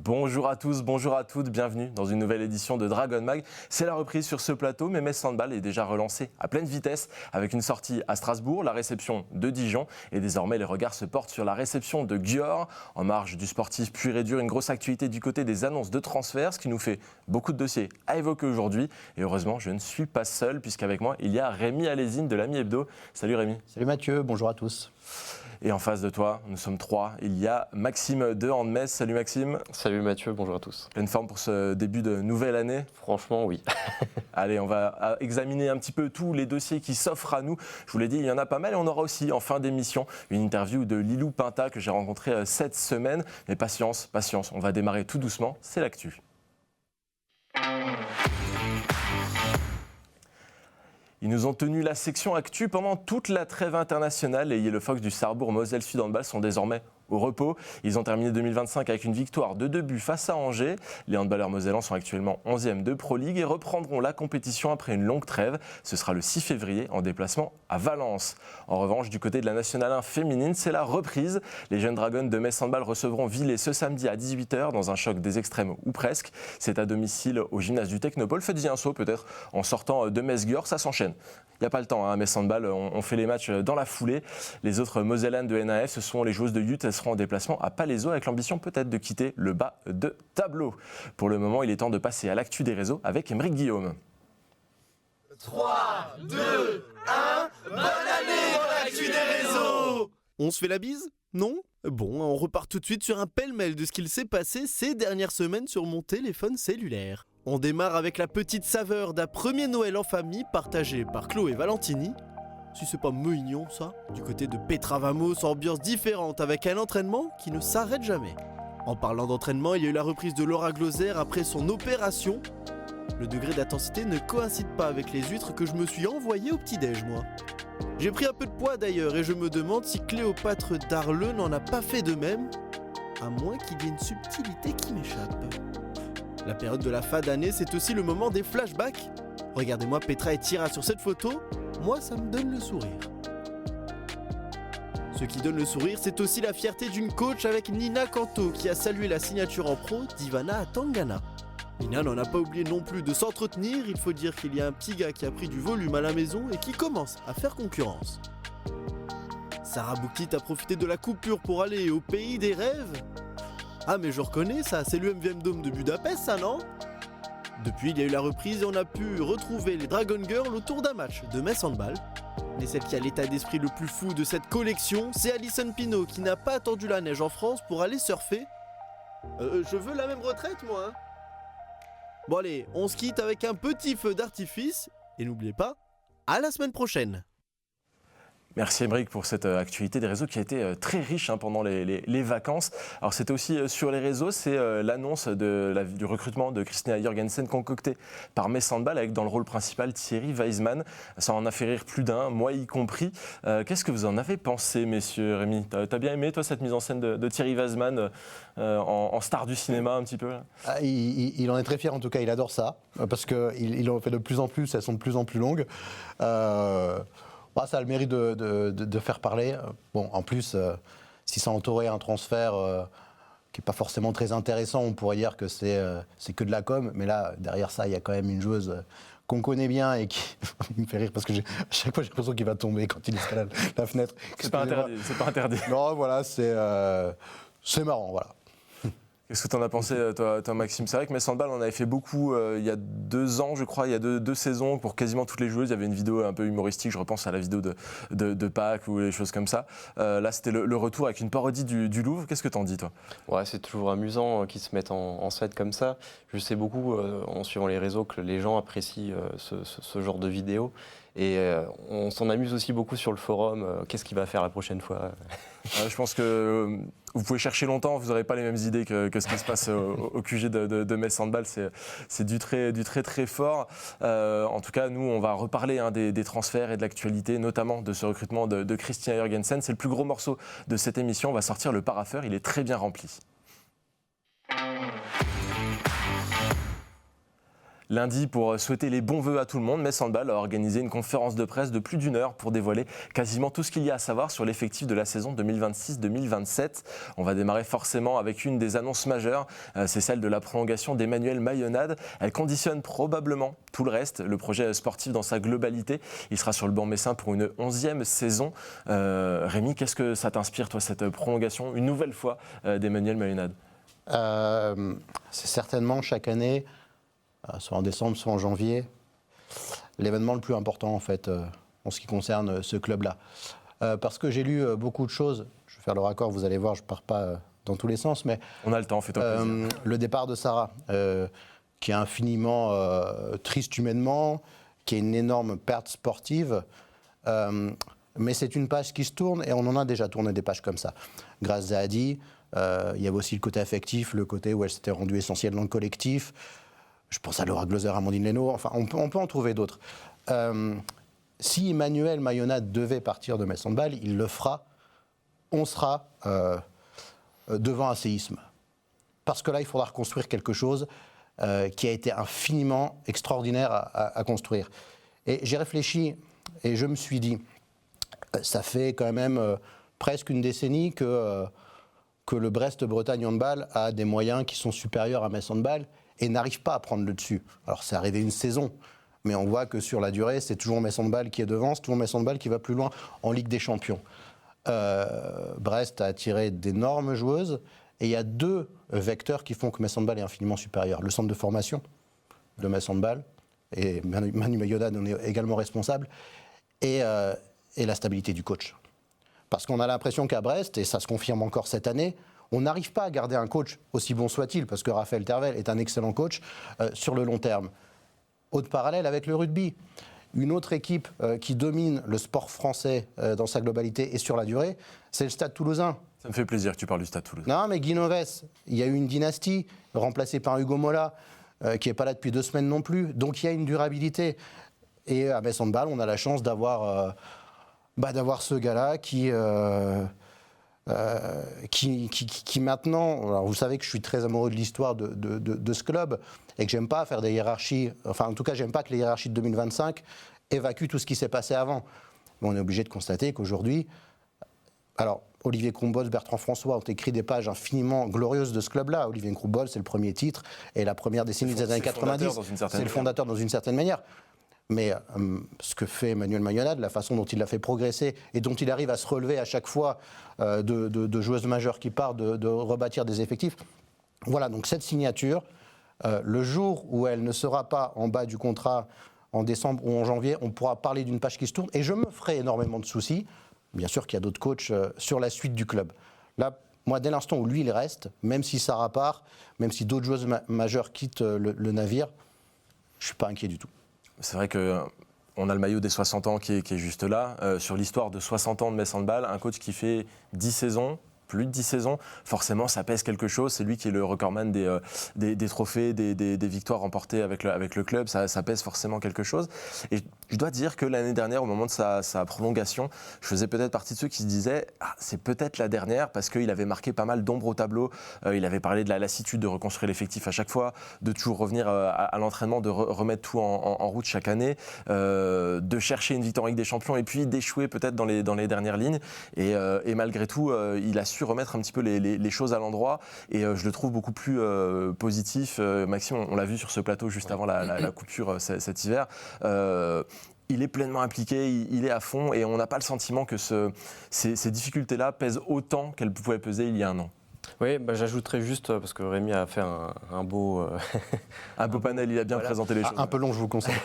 Bonjour à tous, bonjour à toutes, bienvenue dans une nouvelle édition de Dragon Mag. C'est la reprise sur ce plateau, mais Metz Handball est déjà relancé à pleine vitesse avec une sortie à Strasbourg, la réception de Dijon et désormais les regards se portent sur la réception de Győr. En marge du sportif pur et dur, une grosse actualité du côté des annonces de transfert, ce qui nous fait beaucoup de dossiers à évoquer aujourd'hui. Et heureusement, je ne suis pas seul puisqu'avec moi, il y a Rémi Alésine de l'Ami Hebdo. Salut Rémi. Salut Mathieu, bonjour à tous. Et en face de toi, nous sommes trois. Il y a Maxime de Handmetz. Salut Maxime. Salut Mathieu, bonjour à tous. Pleine forme pour ce début de nouvelle année? Franchement, oui. Allez, on va examiner un petit peu tous les dossiers qui s'offrent à nous. Je vous l'ai dit, il y en a pas mal et on aura aussi en fin d'émission une interview de Lilou Pinta que j'ai rencontré cette semaine. Mais patience, on va démarrer tout doucement, c'est l'actu. Ils nous ont tenu la section actu pendant toute la trêve internationale. Les Yellow Fox du Sarrebourg Moselle Sud Handball sont désormais au repos. Ils ont terminé 2025 avec une victoire de 2 buts face à Angers. Les handballeurs mosellans sont actuellement 11e de Pro League et reprendront la compétition après une longue trêve. Ce sera le 6 février en déplacement à Valence. En revanche, du côté de la Nationale 1 féminine, c'est la reprise. Les jeunes Dragons de Metz Handball recevront Villers ce samedi à 18h dans un choc des extrêmes ou presque. C'est à domicile au gymnase du Technopole. Faites-y un saut peut-être en sortant de Metz-Győr, ça s'enchaîne. Il n'y a pas le temps, hein, Metz Handball, on fait les matchs dans la foulée. Les autres Mosellanes de NAF, ce sont les joueuses de Youth. Elles seront en déplacement à Palaiseau avec l'ambition peut-être de quitter le bas de tableau. Pour le moment, il est temps de passer à l'actu des réseaux avec Émeric Guillaume. 3, 2, 1, bonne année dans l'actu des réseaux! On se fait la bise? Non? Bon, on repart tout de suite sur un pêle-mêle de ce qu'il s'est passé ces dernières semaines sur mon téléphone cellulaire. On démarre avec la petite saveur d'un premier Noël en famille partagé par Chloé Valentini. Si c'est pas mignon ça, du côté de Petra Vamos, ambiance différente avec un entraînement qui ne s'arrête jamais. En parlant d'entraînement, il y a eu la reprise de Laura Glauser après son opération. Le degré d'intensité ne coïncide pas avec les huîtres que je me suis envoyé au petit-déj moi. J'ai pris un peu de poids d'ailleurs et je me demande si Cléopâtre d'Arleux n'en a pas fait de même, à moins qu'il y ait une subtilité qui m'échappe. La période de la fin d'année, c'est aussi le moment des flashbacks. Regardez-moi Petra et Tira sur cette photo, moi ça me donne le sourire. Ce qui donne le sourire, c'est aussi la fierté d'une coach avec Nina Kanto qui a salué la signature en pro d'Ivana Tangana. Nina n'en a pas oublié non plus de s'entretenir, il faut dire qu'il y a un petit gars qui a pris du volume à la maison et qui commence à faire concurrence. Sarah Boukit a profité de la coupure pour aller au pays des rêves. Ah mais je reconnais ça, c'est le MVM Dome de Budapest ça non? Depuis il y a eu la reprise et on a pu retrouver les Dragon Girls autour d'un match de Metz Handball. Mais celle qui a l'état d'esprit le plus fou de cette collection, c'est Alison Pinault qui n'a pas attendu la neige en France pour aller surfer. Je veux la même retraite moi hein. Bon allez, on se quitte avec un petit feu d'artifice et n'oubliez pas, à la semaine prochaine. Merci Émeric pour cette actualité des réseaux qui a été très riche pendant les vacances. Alors c'était aussi sur les réseaux, c'est l'annonce du recrutement de Christina Jorgensen concoctée par Metz Handball avec dans le rôle principal Thierry Weisman. Ça en a fait rire plus d'un, moi y compris. Qu'est-ce que vous en avez pensé messieurs? Rémi, t'as bien aimé toi cette mise en scène de Thierry Weisman en star du cinéma un petit peu là? Il en est très fier en tout cas, il adore ça parce qu'il en fait de plus en plus, elles sont de plus en plus longues. Ça a le mérite de faire parler. Bon, en plus, si ça entourait un transfert qui n'est pas forcément très intéressant, on pourrait dire que c'est que de la com. Mais là, derrière ça, il y a quand même une joueuse qu'on connaît bien et qui me fait rire parce que à chaque fois, j'ai l'impression qu'il va tomber quand il escalade la fenêtre. C'est pas interdit. Non, voilà, c'est marrant, voilà. Qu'est-ce que tu en as pensé, toi Maxime? C'est vrai que Metz Handball, on avait fait beaucoup il y a 2 ans, je crois, il y a deux saisons, pour quasiment toutes les joueuses. Il y avait une vidéo un peu humoristique, je repense à la vidéo de Pâques ou des choses comme ça. Là, c'était le retour avec une parodie du Louvre. Qu'est-ce que t'en dis, toi? Ouais, c'est toujours amusant qu'ils se mettent en scène comme ça. Je sais beaucoup, en suivant les réseaux, que les gens apprécient ce genre de vidéos. Et on s'en amuse aussi beaucoup sur le forum. Qu'est-ce qu'il va faire la prochaine fois? Je pense que vous pouvez chercher longtemps, vous n'aurez pas les mêmes idées que ce qui se passe au QG de Metz Handball. C'est du très fort. En tout cas, nous, on va reparler des transferts et de l'actualité, notamment de ce recrutement de Christina Jorgensen. C'est le plus gros morceau de cette émission. On va sortir le paraffeur, il est très bien rempli. Lundi, pour souhaiter les bons vœux à tout le monde, Metz Handball a organisé une conférence de presse de plus d'1 heure pour dévoiler quasiment tout ce qu'il y a à savoir sur l'effectif de la saison 2026-2027. On va démarrer forcément avec une des annonces majeures, c'est celle de la prolongation d'Emmanuel Mayonade. Elle conditionne probablement tout le reste, le projet sportif dans sa globalité. Il sera sur le banc messin pour une 11e saison. Rémi, qu'est-ce que ça t'inspire, toi, cette prolongation, une nouvelle fois, d'Emmanuel Mayonade? C'est certainement chaque année, soit en décembre, soit en janvier, l'événement le plus important en fait en ce qui concerne ce club-là. Parce que j'ai lu beaucoup de choses, je vais faire le raccord, vous allez voir, je ne pars pas dans tous les sens, mais on a le temps, fais-toi plaisir. Le départ de Sarah, qui est infiniment triste humainement, qui est une énorme perte sportive, mais c'est une page qui se tourne et on en a déjà tourné des pages comme ça. Grâce à Adi, il y avait aussi le côté affectif, le côté où elle s'était rendue essentielle dans le collectif. Je pense à Laura Gloser, Amandine Leno, enfin on peut en trouver d'autres. Si Emmanuel Mayonade devait partir de Metz Handball, il le fera, on sera devant un séisme. Parce que là, il faudra reconstruire quelque chose qui a été infiniment extraordinaire à construire. Et j'ai réfléchi et je me suis dit, ça fait quand même presque une décennie que le Brest-Bretagne Handball a des moyens qui sont supérieurs à Metz Handball et n'arrive pas à prendre le dessus. Alors c'est arrivé une saison, mais on voit que sur la durée, c'est toujours Metz Handball qui est devant, c'est toujours Metz Handball qui va plus loin en Ligue des Champions. Brest a attiré d'énormes joueuses et il y a 2 vecteurs qui font que Metz Handball est infiniment supérieur. Le centre de formation de Metz Handball, et Manu Mayonade en est également responsable, et la stabilité du coach. Parce qu'on a l'impression qu'à Brest, et ça se confirme encore cette année, on n'arrive pas à garder un coach, aussi bon soit-il, parce que Raphaël Tervel est un excellent coach, sur le long terme. Autre parallèle avec le rugby. Une autre équipe qui domine le sport français dans sa globalité et sur la durée, c'est le Stade Toulousain. Ça me fait plaisir que tu parles du Stade Toulousain. Non, mais Guy Novès, il y a eu une dynastie remplacée par Hugo Mola, qui n'est pas là depuis 2 semaines non plus. Donc il y a une durabilité. Et à Metz Handball, on a la chance d'avoir ce gars-là qui maintenant, alors vous savez que je suis très amoureux de l'histoire de ce club et que j'aime pas faire des hiérarchies, enfin en tout cas j'aime pas que les hiérarchies de 2025 évacuent tout ce qui s'est passé avant. Mais on est obligé de constater qu'aujourd'hui, alors Olivier Krumbholz, Bertrand François ont écrit des pages infiniment glorieuses de ce club-là. Olivier Krumbholz, c'est le premier titre et la première décennie des années 90. C'est le fondateur dans une certaine manière. Mais ce que fait Emmanuel Mayonade, la façon dont il l'a fait progresser et dont il arrive à se relever à chaque fois de joueuses majeures qui partent, de rebâtir des effectifs. Voilà, donc cette signature, le jour où elle ne sera pas en bas du contrat en décembre ou en janvier, on pourra parler d'une page qui se tourne et je me ferai énormément de soucis. Bien sûr qu'il y a d'autres coachs sur la suite du club. Là, moi, dès l'instant où lui, il reste, même si Sarah part, même si d'autres joueuses majeures quittent le navire, je ne suis pas inquiet du tout. C'est vrai qu'on a le maillot des 60 ans qui est juste là. Sur l'histoire de 60 ans de Metz Handball, un coach qui fait 10 saisons, plus de 10 saisons, forcément ça pèse quelque chose. C'est lui qui est le recordman des trophées, des victoires remportées avec le club, ça pèse forcément quelque chose. Et je dois dire que l'année dernière, au moment de sa prolongation, je faisais peut-être partie de ceux qui se disaient c'est peut-être la dernière parce qu'il avait marqué pas mal d'ombre au tableau. Il avait parlé de la lassitude de reconstruire l'effectif à chaque fois, de toujours revenir à l'entraînement, de remettre tout en route chaque année, de chercher une victoire en Ligue des Champions et puis d'échouer peut-être dans les dernières lignes. Et malgré tout, il a su remettre un petit peu les choses à l'endroit et je le trouve beaucoup plus positif. Maxime, on l'a vu sur ce plateau juste avant la coupure cet hiver. Il est pleinement impliqué, il est à fond et on n'a pas le sentiment que ces difficultés-là pèsent autant qu'elles pouvaient peser il y a un an. Oui, j'ajouterais juste, parce que Rémi a fait un beau... un beau panel, il a bien présenté les choses. Un peu long, je vous le conseille.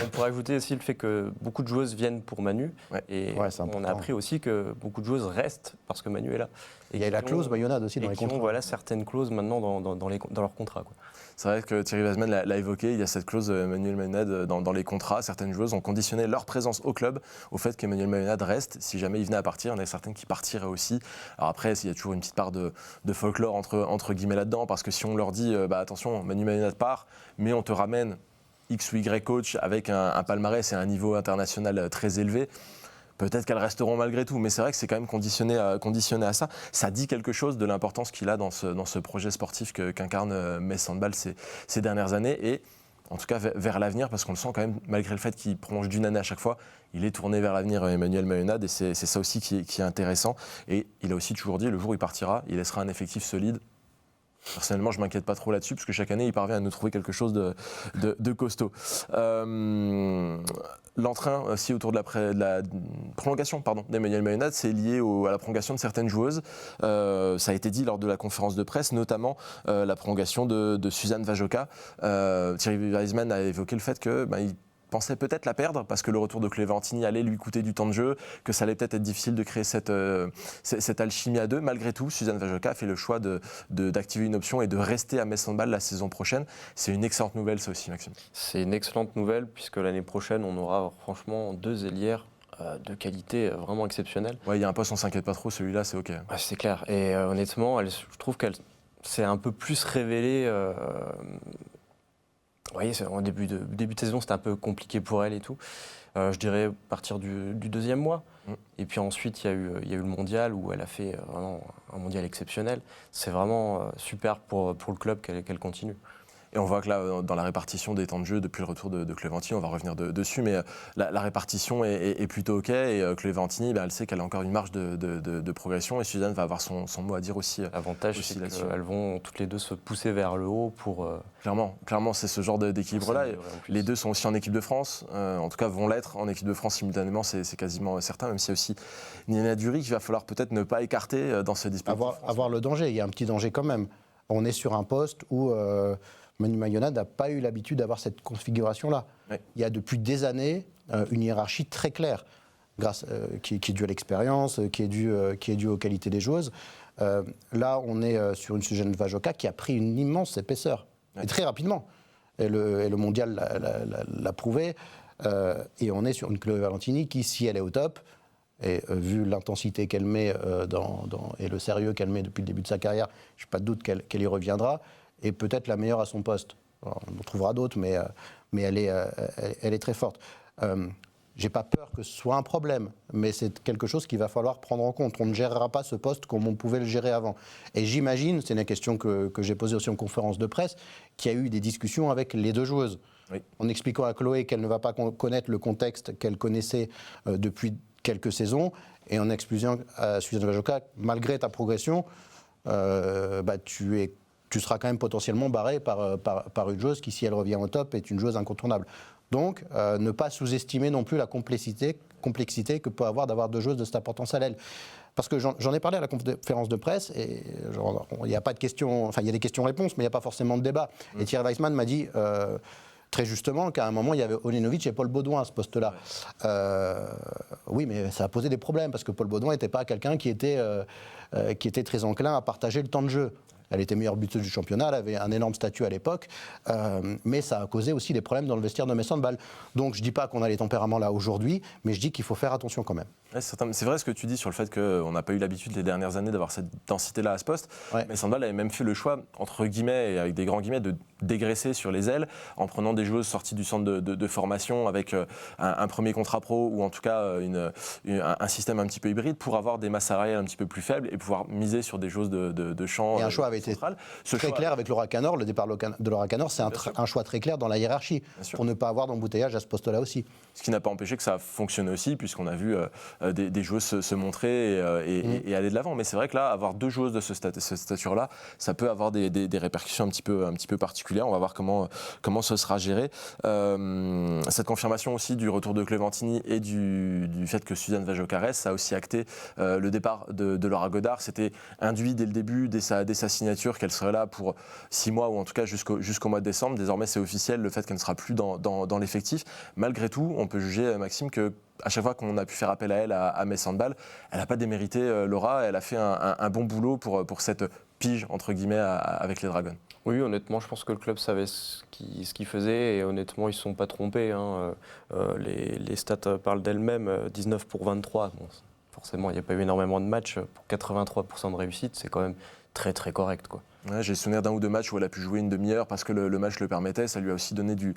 On pourrait ajouter aussi le fait que beaucoup de joueuses viennent pour Manu. Ouais. Et on a appris aussi que beaucoup de joueuses restent parce que Manu est là. Et il y a la clause Mayonade aussi dans les contrats. Voilà, certaines clauses maintenant dans leur contrat. Quoi. C'est vrai que Thierry Wasman l'a évoqué, il y a cette clause Emmanuel Mayonade dans les contrats. Certaines joueuses ont conditionné leur présence au club au fait qu'Emmanuel Mayonade reste. Si jamais il venait à partir, il y en a certaines qui partiraient aussi. Alors après, il y a toujours une petite part de folklore entre guillemets là-dedans, parce que si on leur dit attention, Emmanuel Mayonade part, mais on te ramène X ou Y coach avec un palmarès et un niveau international très élevé, peut-être qu'elles resteront malgré tout, mais c'est vrai que c'est quand même conditionné à ça. Ça dit quelque chose de l'importance qu'il a dans ce projet sportif qu'incarne Metz Handball ces dernières années. Et en tout cas vers l'avenir, parce qu'on le sent quand même, malgré le fait qu'il prolonge d'une année à chaque fois, il est tourné vers l'avenir, Emmanuel Mayonnaud, et c'est ça aussi qui est intéressant. Et il a aussi toujours dit, le jour où il partira, il laissera un effectif solide. Personnellement, je ne m'inquiète pas trop là-dessus, parce que chaque année, il parvient à nous trouver quelque chose de costaud. L'entrain aussi autour de la prolongation d'Emmanuel Mayonnaud, c'est lié à la prolongation de certaines joueuses. Ça a été dit lors de la conférence de presse, notamment la prolongation de Suzanne Vajoka. Thierry Weisman a évoqué le fait que il pensait peut-être la perdre parce que le retour de Clémentini allait lui coûter du temps de jeu, que ça allait peut-être être difficile de créer cette alchimie à deux. Malgré tout, Suzanne Vajoka a fait le choix d'activer une option et de rester à Metz Handball la saison prochaine. C'est une excellente nouvelle, ça aussi, Maxime. C'est une excellente nouvelle puisque l'année prochaine, on aura franchement 2 ailières de qualité vraiment exceptionnelle. Ouais, il y a un poste, on ne s'inquiète pas trop, celui-là, c'est OK. Ah, c'est clair. Et honnêtement, je trouve qu'elle s'est un peu plus révélée. Vous voyez, en début de saison, c'était un peu compliqué pour elle et tout. Je dirais à partir du 2e mois. Et puis ensuite, il y a eu le mondial où elle a fait vraiment un mondial exceptionnel. C'est vraiment super pour le club qu'elle continue. Et on voit que là, dans la répartition des temps de jeu depuis le retour de Clémentini, on va revenir dessus, mais la répartition est plutôt OK. Et Clémentini, elle sait qu'elle a encore une marge de progression, et Suzanne va avoir son mot à dire aussi. L'avantage, c'est qu'elles vont toutes les deux se pousser vers le haut pour... Clairement, c'est ce genre d'équilibre-là. Les deux sont aussi en équipe de France, en tout cas vont l'être en équipe de France simultanément, c'est quasiment certain, même s'il y a aussi Niana Dury qu'il va falloir peut-être ne pas écarter dans ce dispositif. Avoir le danger, il y a un petit danger quand même. On est sur un poste où Manu Mayonnaud n'a pas eu l'habitude d'avoir cette configuration-là. Oui. Il y a depuis des années une hiérarchie très claire, qui est due à l'expérience, qui est due aux qualités des joueuses. Là, on est sur une Suzanne Vajoka qui a pris une immense épaisseur, et très rapidement. Et le mondial l'a prouvé. Et on est sur une Chloé Valentini qui, si elle est au top, et vu l'intensité qu'elle met et le sérieux qu'elle met depuis le début de sa carrière, je n'ai pas de doute qu'elle y reviendra, et peut-être la meilleure à son poste. Alors, on en trouvera d'autres, mais elle est très forte. J'ai pas peur que ce soit un problème, mais c'est quelque chose qu'il va falloir prendre en compte. On ne gérera pas ce poste comme on pouvait le gérer avant. Et j'imagine, c'est une question que j'ai posée aussi en conférence de presse, qu'il y a eu des discussions avec les deux joueuses. Oui. En expliquant à Chloé qu'elle ne va pas connaître le contexte qu'elle connaissait depuis quelques saisons, et en expliquant à Suzanne Vajoka, malgré ta progression, tu seras quand même potentiellement barré par une joueuse qui, si elle revient au top, est une joueuse incontournable. Donc, ne pas sous-estimer non plus la complexité que peut avoir d'avoir deux joueuses de cette importance à l'aile. Parce que j'en ai parlé à la conférence de presse, et il n'y a pas de questions, enfin il y a des questions-réponses, mais il n'y a pas forcément de débat. Et Thierry Weisman m'a dit très justement qu'à un moment, il y avait Olenovic et Paul Baudouin à ce poste-là. Oui, mais ça a posé des problèmes, parce que Paul Baudouin n'était pas quelqu'un qui était très enclin à partager le temps de jeu. Elle était meilleure buteuse du championnat, elle avait un énorme statut à l'époque, mais ça a causé aussi des problèmes dans le vestiaire de Metz Handball. Donc je ne dis pas qu'on a les tempéraments là aujourd'hui, mais je dis qu'il faut faire attention quand même. Ouais, c'est vrai ce que tu dis sur le fait qu'on n'a pas eu l'habitude les dernières années d'avoir cette densité-là à ce poste. Ouais. Metz Handball avait même fait le choix, entre guillemets, et avec des grands guillemets, de dégraisser sur les ailes en prenant des joueuses sorties du centre de formation avec un premier contrat pro, ou en tout cas un système un petit peu hybride, pour avoir des masses salariales un petit peu plus faibles et pouvoir miser sur des joueuses de champ. Et un choix avait été très clair avec Laura Canor. Le départ de Laura Canor, c'est un choix très clair dans la hiérarchie, pour ne pas avoir d'embouteillage à ce poste-là aussi. Ce qui n'a pas empêché que ça fonctionne aussi, puisqu'on a vu des joueuses se montrer et aller de l'avant. Mais c'est vrai que là, avoir deux joueuses de cette stature-là, ça peut avoir des répercussions un petit peu particulières. On va voir comment ce sera géré. Cette confirmation aussi du retour de Clémentini et du fait que Suzanne Vajoka reste, ça a aussi acté le départ de Laura Godard. C'était induit dès le début, dès sa signature, qu'elle serait là pour 6 mois, ou en tout cas jusqu'au mois de décembre. Désormais, c'est officiel, le fait qu'elle ne sera plus dans l'effectif. Malgré tout, on peut juger, Maxime, que à chaque fois qu'on a pu faire appel à elle à Metz Handball, elle n'a pas démérité Laura. Elle a fait un bon boulot pour cette pige, entre guillemets, avec les Dragons. Oui, honnêtement, je pense que le club savait ce qu'il faisait, et honnêtement, ils ne se sont pas trompés. Les stats parlent d'elles-mêmes, 19 pour 23. Bon, forcément, il n'y a pas eu énormément de matchs. Pour 83% de réussite, c'est quand même très très correct, quoi. Ouais, j'ai le souvenir d'un ou deux matchs où elle a pu jouer une demi-heure parce que le match le permettait. Ça lui a aussi donné du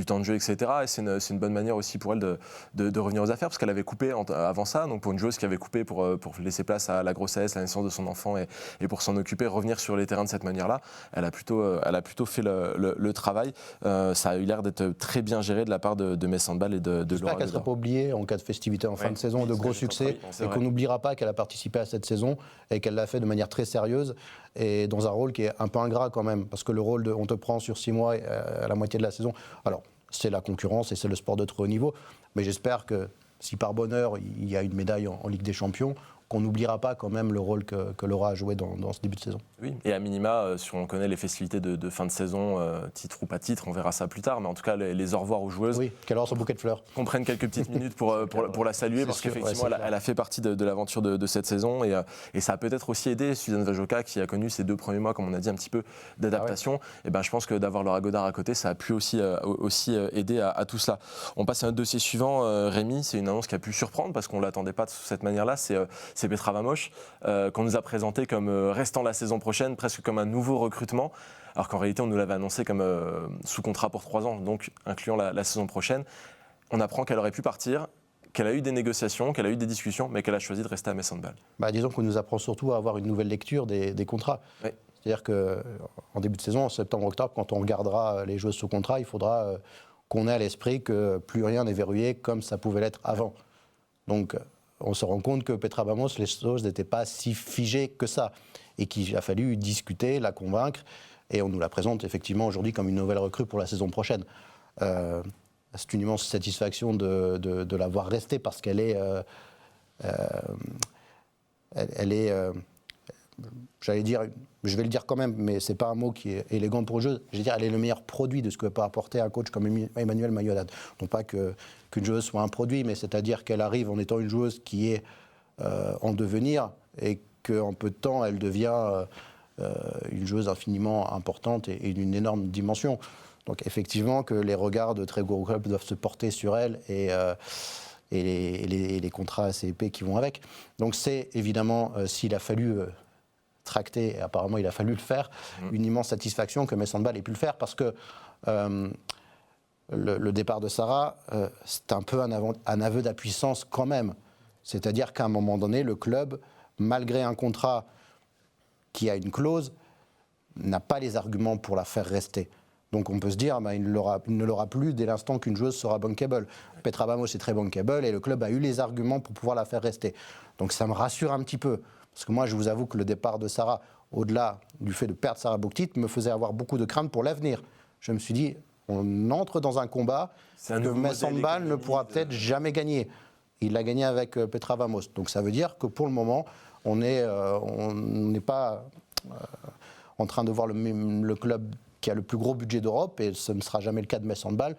temps de jeu, etc. Et c'est une bonne manière aussi pour elle de revenir aux affaires parce qu'elle avait coupé avant ça. Donc pour une joueuse qui avait coupé pour laisser place à la grossesse, la naissance de son enfant et pour s'en occuper, revenir sur les terrains de cette manière-là, elle a plutôt fait le travail. Ça a eu l'air d'être très bien géré de la part de Metz Handball et de J'espère qu'elle ne sera pas oubliée en cas de festivité en fin de saison, de gros succès, et qu'on n'oubliera pas qu'elle a participé à cette saison et qu'elle l'a fait de manière très sérieuse et dans un rôle qui est un peu ingrat quand même, parce que le rôle on te prend sur 6 mois à la moitié de la saison, alors c'est la concurrence et c'est le sport de très haut niveau, mais j'espère que si par bonheur il y a une médaille en Ligue des Champions, qu'on n'oubliera pas quand même le rôle que Laura a joué dans ce début de saison. Oui, et à minima, si on connaît les festivités de fin de saison, titre ou pas titre, on verra ça plus tard, mais en tout cas, les au revoir aux joueuses. Oui, qu'elle aura son bouquet de fleurs. Qu'on prenne quelques petites minutes pour la saluer, parce qu'effectivement, elle a fait partie de l'aventure de cette saison, et ça a peut-être aussi aidé Suzanne Vajoka, qui a connu ces 2 premiers mois, comme on a dit, un petit peu d'adaptation. Et ben, je pense que d'avoir Laura Godard à côté, ça a pu aussi aider à tout cela. On passe à notre dossier suivant, Rémi, c'est une annonce qui a pu surprendre, parce qu'on ne l'attendait pas de cette manière-là, c'est Petra Vamos, qu'on nous a présenté comme restant la saison prochaine, presque comme un nouveau recrutement, alors qu'en réalité on nous l'avait annoncé comme sous contrat pour 3 ans, donc incluant la saison prochaine. On apprend qu'elle aurait pu partir, qu'elle a eu des négociations, qu'elle a eu des discussions, mais qu'elle a choisi de rester à Metz Handball. Disons qu'on nous apprend surtout à avoir une nouvelle lecture des contrats. Oui. C'est-à-dire qu'en début de saison, en septembre-octobre, quand on regardera les joueuses sous contrat, il faudra qu'on ait à l'esprit que plus rien n'est verrouillé comme ça pouvait l'être avant. Donc on se rend compte que Petra Vamos, les choses n'étaient pas si figées que ça, et qu'il a fallu discuter, la convaincre, et on nous la présente effectivement aujourd'hui comme une nouvelle recrue pour la saison prochaine. C'est une immense satisfaction de la voir rester, parce qu'elle est, j'allais dire, je vais le dire quand même, mais c'est pas un mot qui est élégant pour le jeu. Je veux dire, elle est le meilleur produit de ce que peut apporter un coach comme Emmanuel Maillolade. Non pas qu'une joueuse soit un produit, mais c'est-à-dire qu'elle arrive en étant une joueuse qui est en devenir, et qu'en peu de temps, elle devient une joueuse infiniment importante et d'une énorme dimension. Donc effectivement, que les regards de très gros clubs doivent se porter sur elle, et les contrats assez épais qui vont avec. Donc c'est évidemment, s'il a fallu tracter, et apparemment il a fallu le faire, une immense satisfaction que Metz Handball ait pu le faire, parce que le départ de Sarah, c'est un peu un aveu d'impuissance quand même. C'est-à-dire qu'à un moment donné, le club, malgré un contrat qui a une clause, n'a pas les arguments pour la faire rester. Donc on peut se dire, il ne l'aura plus dès l'instant qu'une joueuse sera bankable. Petra Vamos est très bankable, et le club a eu les arguments pour pouvoir la faire rester. Donc ça me rassure un petit peu. Parce que moi, je vous avoue que le départ de Sarah, au-delà du fait de perdre Sarah Bouktit, me faisait avoir beaucoup de crainte pour l'avenir. Je me suis dit, on entre dans un combat que Metz Handball ne pourra peut-être jamais gagner. Il l'a gagné avec Petra Vamos. Donc ça veut dire que pour le moment, on n'est pas en train de voir le club qui a le plus gros budget d'Europe, et ce ne sera jamais le cas de Metz Handball.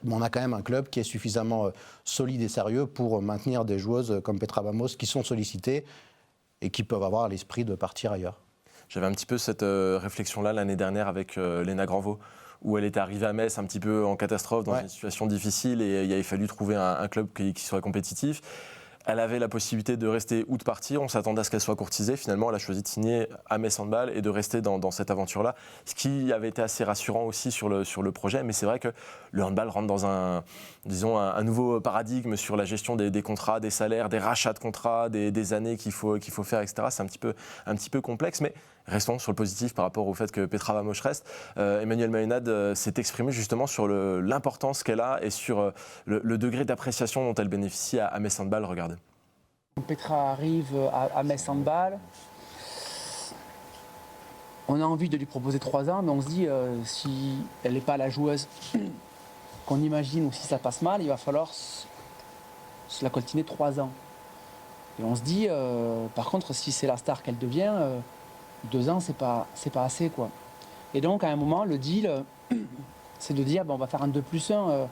Mais on a quand même un club qui est suffisamment solide et sérieux pour maintenir des joueuses comme Petra Vamos qui sont sollicitées et qui peuvent avoir l'esprit de partir ailleurs. J'avais un petit peu cette réflexion-là l'année dernière avec Léna Granvaux, où elle était arrivée à Metz un petit peu en catastrophe, dans une situation difficile, et il avait fallu trouver un club qui soit compétitif. Elle avait la possibilité de rester ou de partir. On s'attendait à ce qu'elle soit courtisée. Finalement, elle a choisi de signer à Metz Handball et de rester dans cette aventure-là. Ce qui avait été assez rassurant aussi sur le projet. Mais c'est vrai que le handball rentre dans un nouveau paradigme sur la gestion des contrats, des salaires, des rachats de contrats, des années qu'il faut faire, etc. C'est un petit peu complexe. Mais restons sur le positif par rapport au fait que Petra Vamos reste. Emmanuel Maillolade s'est exprimé justement sur l'importance qu'elle a et sur le degré d'appréciation dont elle bénéficie à Metz Handball. Regardez. Petra arrive à Metz Handball. On a envie de lui proposer 3 ans, mais on se dit si elle n'est pas la joueuse qu'on imagine, ou si ça passe mal, il va falloir se la coltiner 3 ans. Et on se dit, par contre, si c'est la star qu'elle devient, 2 ans, c'est pas assez, quoi. Et donc, à un moment, le deal, c'est de dire, on va faire un 2+1,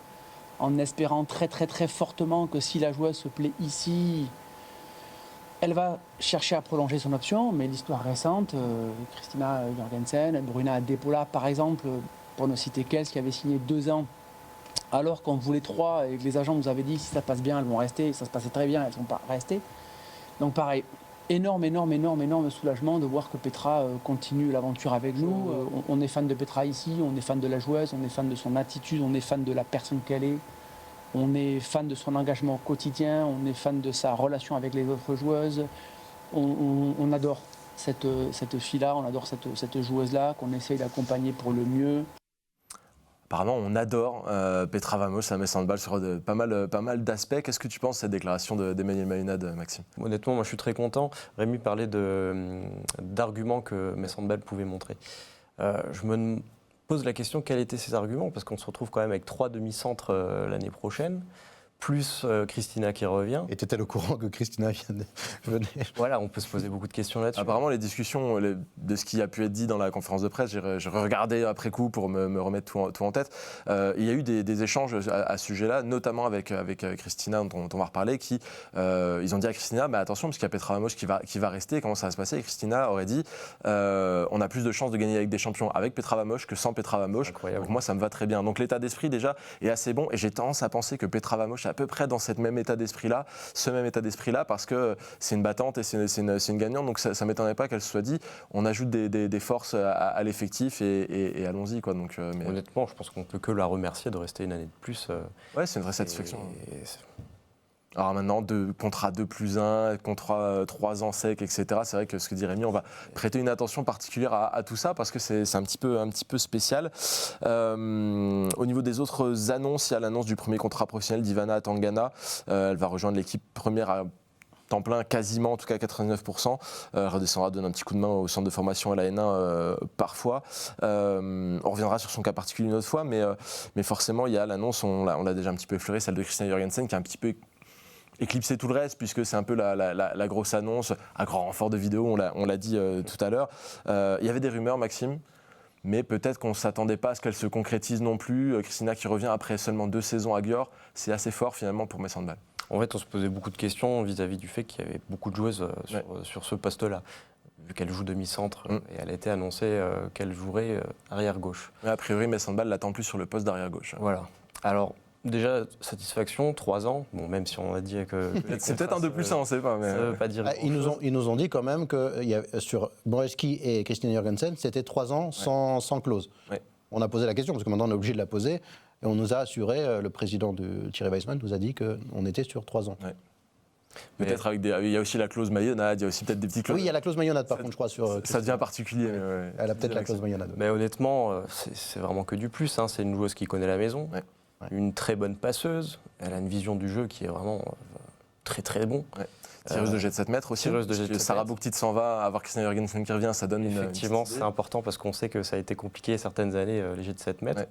en espérant très, très, très fortement que si la joueuse se plaît ici, elle va chercher à prolonger son option. Mais l'histoire récente, Christina Jorgensen, Bruna Depola, par exemple, pour ne citer qu'elles, qui avait signé 2 ans, alors qu'on voulait 3, et que les agents nous avaient dit, si ça passe bien, elles vont rester, et ça se passait très bien, elles ne sont pas restées. Donc pareil, énorme soulagement de voir que Petra continue l'aventure avec nous. On est fan de Petra ici, on est fan de la joueuse, on est fan de son attitude, on est fan de la personne qu'elle est. On est fan de son engagement quotidien, on est fan de sa relation avec les autres joueuses. On adore cette fille-là, on adore cette joueuse-là, qu'on essaye d'accompagner pour le mieux. Apparemment, on adore Petra Vamos à Metz Handball sur pas mal d'aspects. Qu'est-ce que tu penses de cette déclaration d'Emmanuel Mayunad, Maxime ? Honnêtement, moi je suis très content. Rémi parlait d'arguments que Metz Handball pouvait montrer. Je me pose la question, quels étaient ces arguments ? Parce qu'on se retrouve quand même avec 3 demi-centres l'année prochaine, plus Christina qui revient. Et tu étais au courant que Christina venait. Voilà, on peut se poser beaucoup de questions là-dessus. Apparemment, les discussions de ce qui a pu être dit dans la conférence de presse, j'ai regardé après coup pour me remettre tout en tête. Il y a eu des échanges à ce sujet-là, notamment avec Christina, dont on va reparler, qui ils ont dit à Christina, bah, attention, parce qu'il y a Petra Vamos qui va rester, comment ça va se passer ? Et Christina aurait dit, on a plus de chances de gagner avec des champions avec Petra Vamos que sans Petra Vamos. Incroyable. Donc moi, ça me va très bien. Donc l'état d'esprit, déjà, est assez bon. Et j'ai tendance à penser que Petra Vamos est à peu près dans ce même état d'esprit-là, parce que c'est une battante et c'est une gagnante. Donc ça ne m'étonnerait pas qu'elle se soit dit, on ajoute des forces à l'effectif et allons-y, quoi. Donc, mais... Honnêtement, je pense qu'on ne peut que la remercier de rester une année de plus. Ouais, c'est une vraie satisfaction. Alors maintenant, contrat 2+1, contrat 3 ans sec, etc. C'est vrai que ce que dit Rémi, on va prêter une attention particulière à tout ça parce que c'est un petit peu spécial. Au niveau des autres annonces, il y a l'annonce du premier contrat professionnel d'Ivana Tangana. Elle va rejoindre l'équipe première à temps plein, quasiment, en tout cas 89%. Elle redescendra, donner un petit coup de main au centre de formation à la N1 parfois. On reviendra sur son cas particulier une autre fois, mais forcément, il y a l'annonce, on l'a déjà un petit peu effleuré, celle de Christina Jorgensen, qui a un petit peu éclipser tout le reste, puisque c'est un peu la grosse annonce, à grand renfort de vidéos, on l'a dit tout à l'heure. Il y avait des rumeurs, Maxime, mais peut-être qu'on ne s'attendait pas à ce qu'elles se concrétisent non plus. Christina qui revient après seulement 2 saisons à Győr, c'est assez fort finalement pour Metz Handball. En fait, on se posait beaucoup de questions vis-à-vis du fait qu'il y avait beaucoup de joueuses sur ce poste-là. Vu qu'elle joue demi-centre, et elle a été annoncée qu'elle jouerait arrière-gauche. Mais a priori, Metz Handball l'attend plus sur le poste d'arrière-gauche. Voilà. Alors, déjà, satisfaction, 3 ans. Bon, même si on a dit que... c'est peut-être un 2+1, on ne sait pas. Mais... Ça veut pas dire Ils nous ont dit quand même que sur Borewski et Christina Jorgensen, c'était 3 ans sans clause. Ouais. On a posé la question, parce que maintenant on est obligé de la poser, et on nous a assuré, le président de Thierry Weissman nous a dit qu'on était sur 3 ans. Ouais. Peut-être avec il y a aussi la clause Mayonade, il y a aussi peut-être des petites clauses. Oui, il y a la clause Mayonade par contre, je crois. Ça devient particulier. Elle a peut-être la clause Mayonade. Mais honnêtement, c'est vraiment que du plus. Hein. C'est une joueuse qui connaît la maison, une très bonne passeuse. Elle a une vision du jeu qui est vraiment très très bon. Ouais. Tireuse de jet de 7 mètres aussi. Sarah Bouktit s'en va, avoir Christina Jorgensen qui revient, ça donne Effectivement, c'est important parce qu'on sait que ça a été compliqué certaines années, les jets de 7 mètres. Ouais.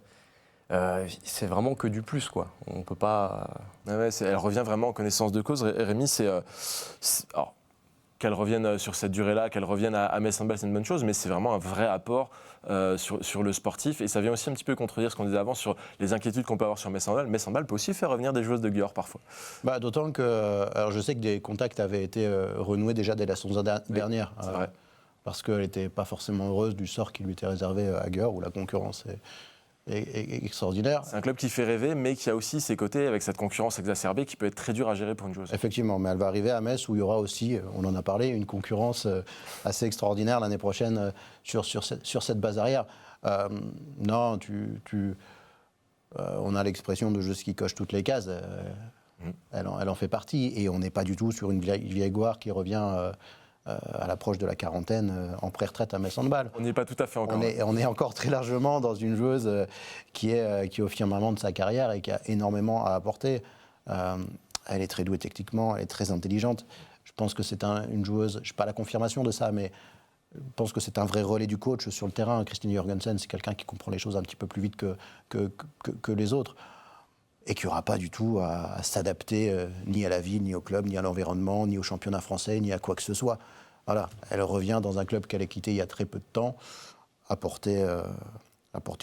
C'est vraiment que du plus, quoi. On peut pas... elle revient vraiment en connaissance de cause. Rémi, alors, qu'elle revienne sur cette durée-là, qu'elle revienne à Metz Handball, c'est une bonne chose, mais c'est vraiment un vrai apport sur le sportif. Et ça vient aussi un petit peu contredire ce qu'on disait avant sur les inquiétudes qu'on peut avoir sur Metz Handball. Metz Handball peut aussi faire revenir des joueuses de Győr parfois. D'autant que, alors je sais que des contacts avaient été renoués déjà dès la saison dernière, parce qu'elle n'était pas forcément heureuse du sort qui lui était réservé à Győr, où la concurrence est extraordinaire. C'est un club qui fait rêver, mais qui a aussi ses côtés, avec cette concurrence exacerbée, qui peut être très dur à gérer pour une joueuse. Effectivement, mais elle va arriver à Metz, où il y aura aussi, on en a parlé, une concurrence assez extraordinaire l'année prochaine sur cette base arrière. Non, on a l'expression de joueuse qui coche toutes les cases. Elle en fait partie, et on n'est pas du tout sur une vieille gloire qui revient... à l'approche de la quarantaine, en pré-retraite à Metz Handball. On n'y est pas tout à fait encore. On est encore très largement dans une joueuse qui est au firmament de sa carrière et qui a énormément à apporter. Elle est très douée techniquement, elle est très intelligente. Je pense que c'est une joueuse, je n'ai pas la confirmation de ça, mais je pense que c'est un vrai relais du coach sur le terrain. Christine Jorgensen, c'est quelqu'un qui comprend les choses un petit peu plus vite que les autres. Et qui n'aura pas du tout à s'adapter ni à la ville, ni au club, ni à l'environnement, ni au championnat français, ni à quoi que ce soit. Voilà, elle revient dans un club qu'elle a quitté il y a très peu de temps, apporter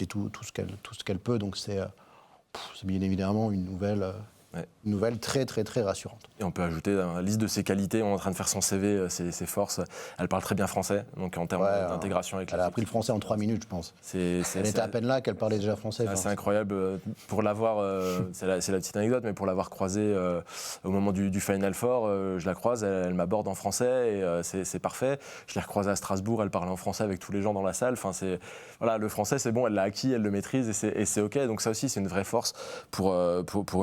tout ce qu'elle peut. Donc c'est bien évidemment une nouvelle Ouais. Une nouvelle très très très rassurante. Et on peut ajouter dans la liste de ses qualités, on est en train de faire son CV, ses forces. Elle parle très bien français, donc en termes d'intégration avec Elle a appris le français en 3 minutes, je pense. Elle était à peine là qu'elle parlait déjà français. C'est incroyable. Pour l'avoir, c'est la petite anecdote, mais pour l'avoir croisée au moment du Final Four, je la croise, elle m'aborde en français et c'est parfait. Je l'ai recroisée à Strasbourg, elle parlait en français avec tous les gens dans la salle. Enfin, voilà, le français, c'est bon, elle l'a acquis, elle le maîtrise et c'est OK. Donc ça aussi, c'est une vraie force pour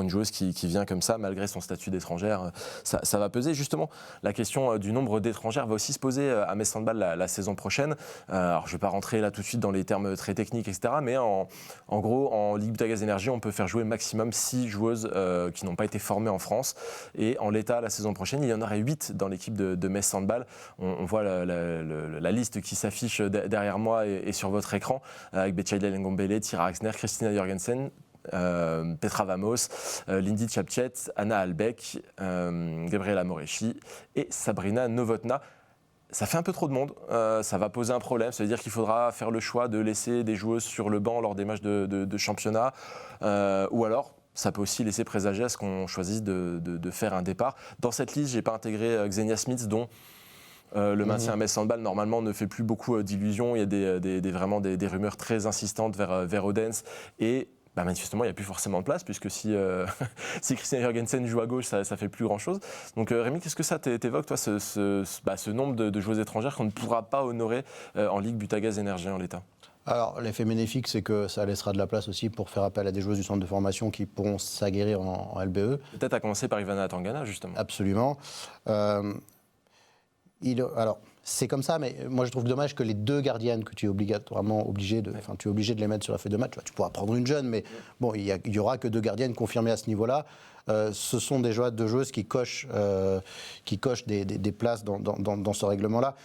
une joueuse qui vient comme ça, malgré son statut d'étrangère. Ça va peser. Justement, la question du nombre d'étrangères va aussi se poser à Metz Handball la saison prochaine. Alors, je ne vais pas rentrer là tout de suite dans les termes très techniques, etc. Mais en gros, en Ligue Butagaz Énergie, on peut faire jouer maximum 6 joueuses qui n'ont pas été formées en France. Et en l'état, la saison prochaine, il y en aurait 8 dans l'équipe de Metz Handball. On voit la liste qui s'affiche derrière moi et sur votre écran, avec Betchaïdel Ngombele, Tyra Axner, Christina Jorgensen, Petra Vamos, Lindy Chapchet, Anna Albeck, Gabriela Morechi et Sabrina Novotna. Ça fait un peu trop de monde, ça va poser un problème, ça veut dire qu'il faudra faire le choix de laisser des joueuses sur le banc lors des matchs de championnat, ou alors ça peut aussi laisser présager à ce qu'on choisisse de faire un départ. Dans cette liste, je n'ai pas intégré Xenia Smith, dont le maintien à Metz Handball, normalement, ne fait plus beaucoup d'illusions. Il y a vraiment des rumeurs très insistantes vers Odense. Et manifestement, il n'y a plus forcément de place, puisque si Christina Jorgensen joue à gauche, ça ne fait plus grand-chose. Donc Rémi, qu'est-ce que ça t'évoque, toi, ce nombre de joueuses étrangères qu'on ne pourra pas honorer en Ligue Butagaz Énergie en l'état? Alors, l'effet bénéfique, c'est que ça laissera de la place aussi pour faire appel à des joueuses du centre de formation qui pourront s'aguerrir en LBE. Peut-être à commencer par Ivana Tangana, justement. Absolument. Alors, c'est comme ça, mais moi je trouve dommage que les 2 gardiennes que tu es obligatoirement obligé de les mettre sur la feuille de match. Tu pourras prendre une jeune, mais bon, il y aura que 2 gardiennes confirmées à ce niveau-là. Ce sont des joueuses qui cochent des places dans ce règlement-là.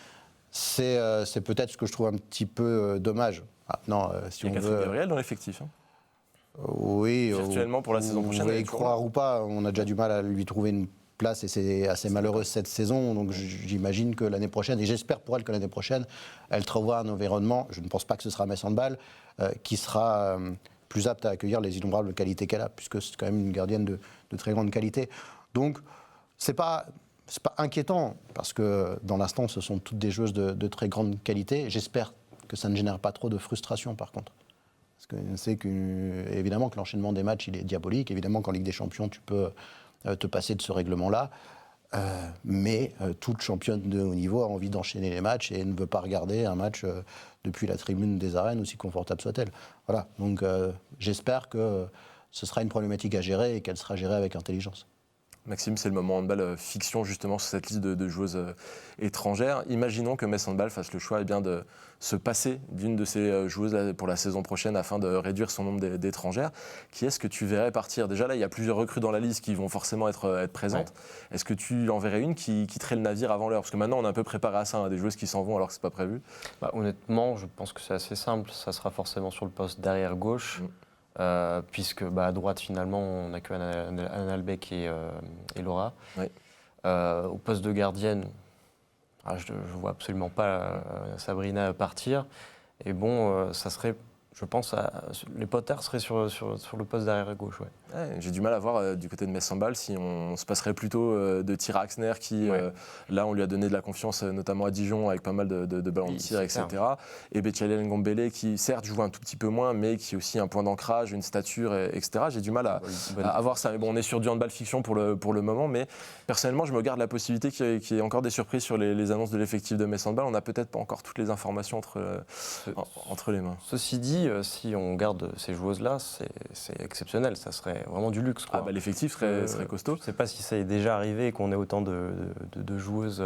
C'est peut-être ce que je trouve un petit peu dommage. Maintenant, si il y a on Catherine veut... Gabriel dans l'effectif. Oui. Virtuellement pour la saison prochaine. Vous pouvez y croire ou pas, on a déjà du mal à lui trouver une place et c'est assez malheureux cette saison, donc j'imagine que l'année prochaine, et j'espère pour elle que l'année prochaine, elle trouvera un environnement, je ne pense pas que ce sera Metz Handball, qui sera plus apte à accueillir les innombrables qualités qu'elle a, puisque c'est quand même une gardienne de très grande qualité. Donc c'est pas inquiétant, parce que dans l'instant, ce sont toutes des joueuses de très grande qualité. J'espère que ça ne génère pas trop de frustration, par contre. Parce que c'est évidemment que l'enchaînement des matchs, il est diabolique. Évidemment qu'en Ligue des Champions, tu peux te passer de ce règlement-là. Mais toute championne de haut niveau a envie d'enchaîner les matchs et ne veut pas regarder un match depuis la tribune des arènes, aussi confortable soit-elle. Voilà. Donc j'espère que ce sera une problématique à gérer et qu'elle sera gérée avec intelligence. Maxime, c'est le moment handball fiction justement sur cette liste de joueuses étrangères. Imaginons que Metz Handball fasse le choix de se passer d'une de ces joueuses pour la saison prochaine afin de réduire son nombre d'étrangères. Qui est-ce que tu verrais partir? Déjà là, il y a plusieurs recrues dans la liste qui vont forcément être présentes. Ouais. Est-ce que tu en verrais une qui quitterait le navire avant l'heure? Parce que maintenant, on est un peu préparé à ça, des joueuses qui s'en vont alors que c'est pas prévu. Honnêtement, je pense que c'est assez simple. Ça sera forcément sur le poste d'arrière gauche. Puisque à droite finalement on n'a que Anna Albeck et Laura. Oui. Au poste de gardienne, je ne vois absolument pas Sabrina partir. Et bon, ça serait, je pense, les Potters seraient sur le poste d'arrière gauche. Ouais. Ouais, j'ai du mal à voir du côté de Metz Handball si on se passerait plutôt de Tyra Axner qui, là, on lui a donné de la confiance, notamment à Dijon, avec pas mal de ballons de tir, etc. Et Betchaïdel Ngombele qui, certes, joue un tout petit peu moins, mais qui a aussi un point d'ancrage, une stature, etc. J'ai du mal à voir ça. Mais bon, on est sur du handball fiction pour le moment, mais personnellement, je me garde la possibilité qu'il y ait encore des surprises sur les annonces de l'effectif de Metz Handball. On n'a peut-être pas encore toutes les informations entre les mains. Ceci dit, si on garde ces joueuses-là, c'est exceptionnel. Ça serait vraiment du luxe. Quoi. L'effectif serait costaud. Je ne sais pas si ça est déjà arrivé et qu'on ait autant de joueuses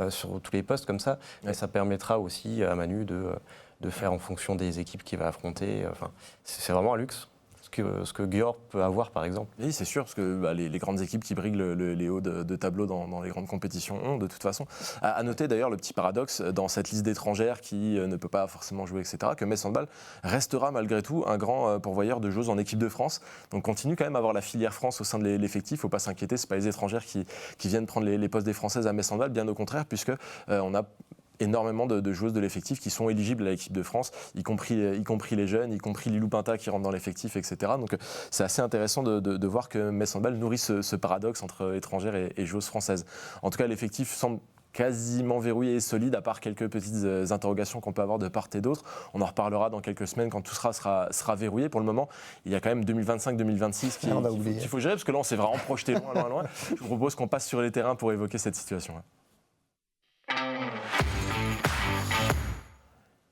sur tous les postes comme ça, mais ça permettra aussi à Manu de faire en fonction des équipes qu'il va affronter. Enfin, c'est vraiment un luxe. Ce que Győr peut avoir, par exemple. Oui, c'est sûr, parce que les grandes équipes qui briguent les hauts de tableau dans les grandes compétitions ont, de toute façon. À noter d'ailleurs le petit paradoxe dans cette liste d'étrangères qui ne peut pas forcément jouer, etc., que Metz Handball restera malgré tout un grand pourvoyeur de joueuses en équipe de France. Donc continue quand même à avoir la filière France au sein de l'effectif. Il ne faut pas s'inquiéter, ce pas les étrangères qui viennent prendre les postes des Françaises à Metz Handball, bien au contraire, puisque on a énormément de joueuses de l'effectif qui sont éligibles à l'équipe de France, y compris les jeunes, y compris Lilou Pinta qui rentre dans l'effectif, etc. Donc c'est assez intéressant de voir que Metz Handball nourrit ce paradoxe entre étrangères et joueuses françaises. En tout cas, l'effectif semble quasiment verrouillé et solide, à part quelques petites interrogations qu'on peut avoir de part et d'autre. On en reparlera dans quelques semaines quand tout sera verrouillé. Pour le moment, il y a quand même 2025-2026 qu'il faut gérer, parce que là, on s'est vraiment projeté loin. Je vous propose qu'on passe sur les terrains pour évoquer cette situation.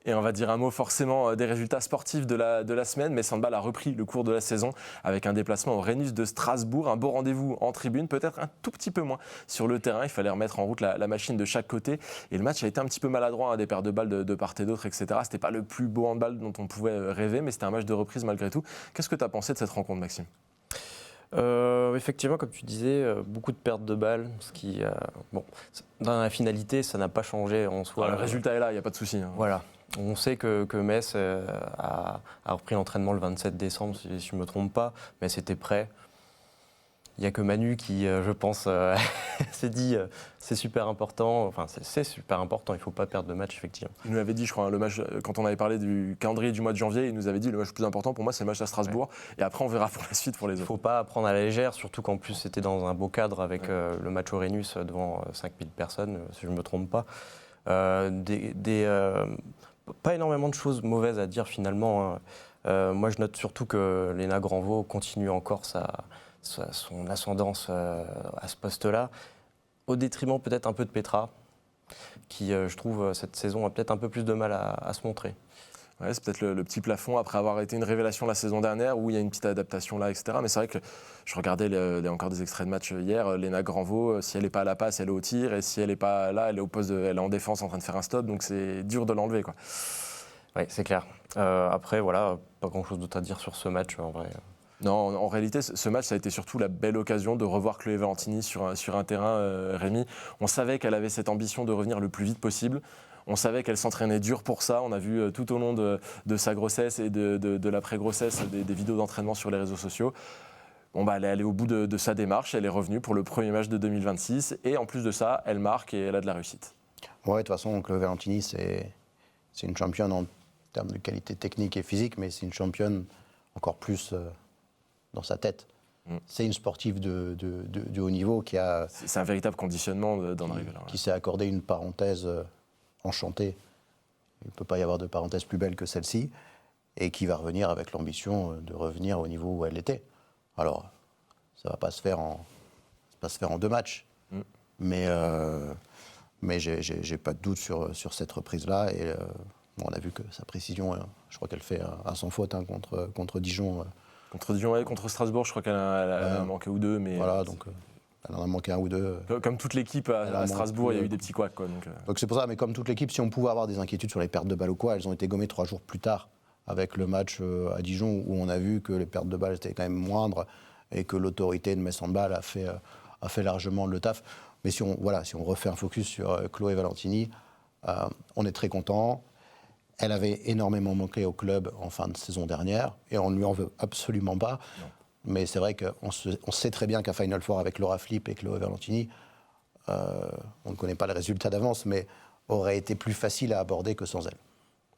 Et on va dire un mot forcément des résultats sportifs de la semaine. Metz Handball a repris le cours de la saison avec un déplacement au Rhenus de Strasbourg. Un beau rendez-vous en tribune, peut-être un tout petit peu moins sur le terrain. Il fallait remettre en route la machine de chaque côté. Et le match a été un petit peu maladroit, des paires de balles de part et d'autre, etc. C'était pas le plus beau handball dont on pouvait rêver, mais c'était un match de reprise malgré tout. Qu'est-ce que tu as pensé de cette rencontre, Maxime ? Effectivement, comme tu disais, beaucoup de pertes de balles, ce qui, dans la finalité, ça n'a pas changé en soi. Le résultat est là, il n'y a pas de souci. Voilà. On sait que Metz a repris l'entraînement le 27 décembre, si je ne me trompe pas. Metz était prêt. Il n'y a que Manu qui, je pense, s'est dit c'est super important. Enfin, c'est super important, il ne faut pas perdre de match, effectivement. Il nous avait dit, je crois, le match, quand on avait parlé du calendrier du mois de janvier, il nous avait dit le match le plus important pour moi, c'est le match à Strasbourg. Ouais. Et après, on verra pour la suite pour les autres. Il ne faut pas prendre à la légère, surtout qu'en plus, c'était dans un beau cadre avec le match au Rhenus devant 5000 personnes, si je ne me trompe pas. Pas énormément de choses mauvaises à dire, finalement. Moi, je note surtout que Léna Granvaux continue encore son ascendance à ce poste-là, au détriment peut-être un peu de Petra, qui, je trouve, cette saison a peut-être un peu plus de mal à se montrer. Ouais, c'est peut-être le petit plafond après avoir été une révélation la saison dernière où il y a une petite adaptation là, etc. Mais c'est vrai que je regardais encore des extraits de match hier. Léna Granvaux, si elle n'est pas à la passe, elle est au tir. Et si elle n'est pas là, elle est au poste, elle est en défense en train de faire un stop. Donc c'est dur de l'enlever, quoi. Oui, c'est clair. Après, voilà, pas grand-chose d'autre à dire sur ce match, en vrai. Non, en réalité, ce match, ça a été surtout la belle occasion de revoir Chloé Valentini sur un terrain, Rémi. On savait qu'elle avait cette ambition de revenir le plus vite possible. On savait qu'elle s'entraînait dur pour ça. On a vu tout au long de sa grossesse et de l'après-grossesse des vidéos d'entraînement sur les réseaux sociaux. Bon, elle est allée au bout de sa démarche. Elle est revenue pour le premier match de 2026. Et en plus de ça, elle marque et elle a de la réussite. Ouais, de toute façon, Chloé Valentini, c'est une championne en termes de qualité technique et physique, mais c'est une championne encore plus dans sa tête. C'est une sportive de haut niveau qui a... C'est un véritable conditionnement d'en arriver là. Qui s'est accordé une parenthèse enchantée. Il ne peut pas y avoir de parenthèse plus belle que celle-ci. Et qui va revenir avec l'ambition de revenir au niveau où elle était. Alors, ça ne va pas se faire en 2 matchs. Mais j'ai pas de doute sur cette reprise-là. Et on a vu que sa précision, je crois qu'elle fait à sans faute contre Dijon. Contre Dijon et contre Strasbourg, je crois qu'elle a manqué ou 2. Mais voilà, donc elle en a manqué 1 ou 2. Comme toute l'équipe à Strasbourg, il y a eu des petits couacs. Donc c'est pour ça, mais comme toute l'équipe, si on pouvait avoir des inquiétudes sur les pertes de balles ou quoi, elles ont été gommées 3 jours plus tard avec le match à Dijon où on a vu que les pertes de balles étaient quand même moindres et que l'autorité de Metz Handball a fait largement le taf. Mais si on refait un focus sur Chloé Valentini, on est très content. Elle avait énormément manqué au club en fin de saison dernière et on ne lui en veut absolument pas. Non. Mais c'est vrai qu'on sait très bien qu'un Final Four avec Laura Flip et Chloé Valentini, on ne connaît pas les résultats d'avance, mais aurait été plus facile à aborder que sans elle.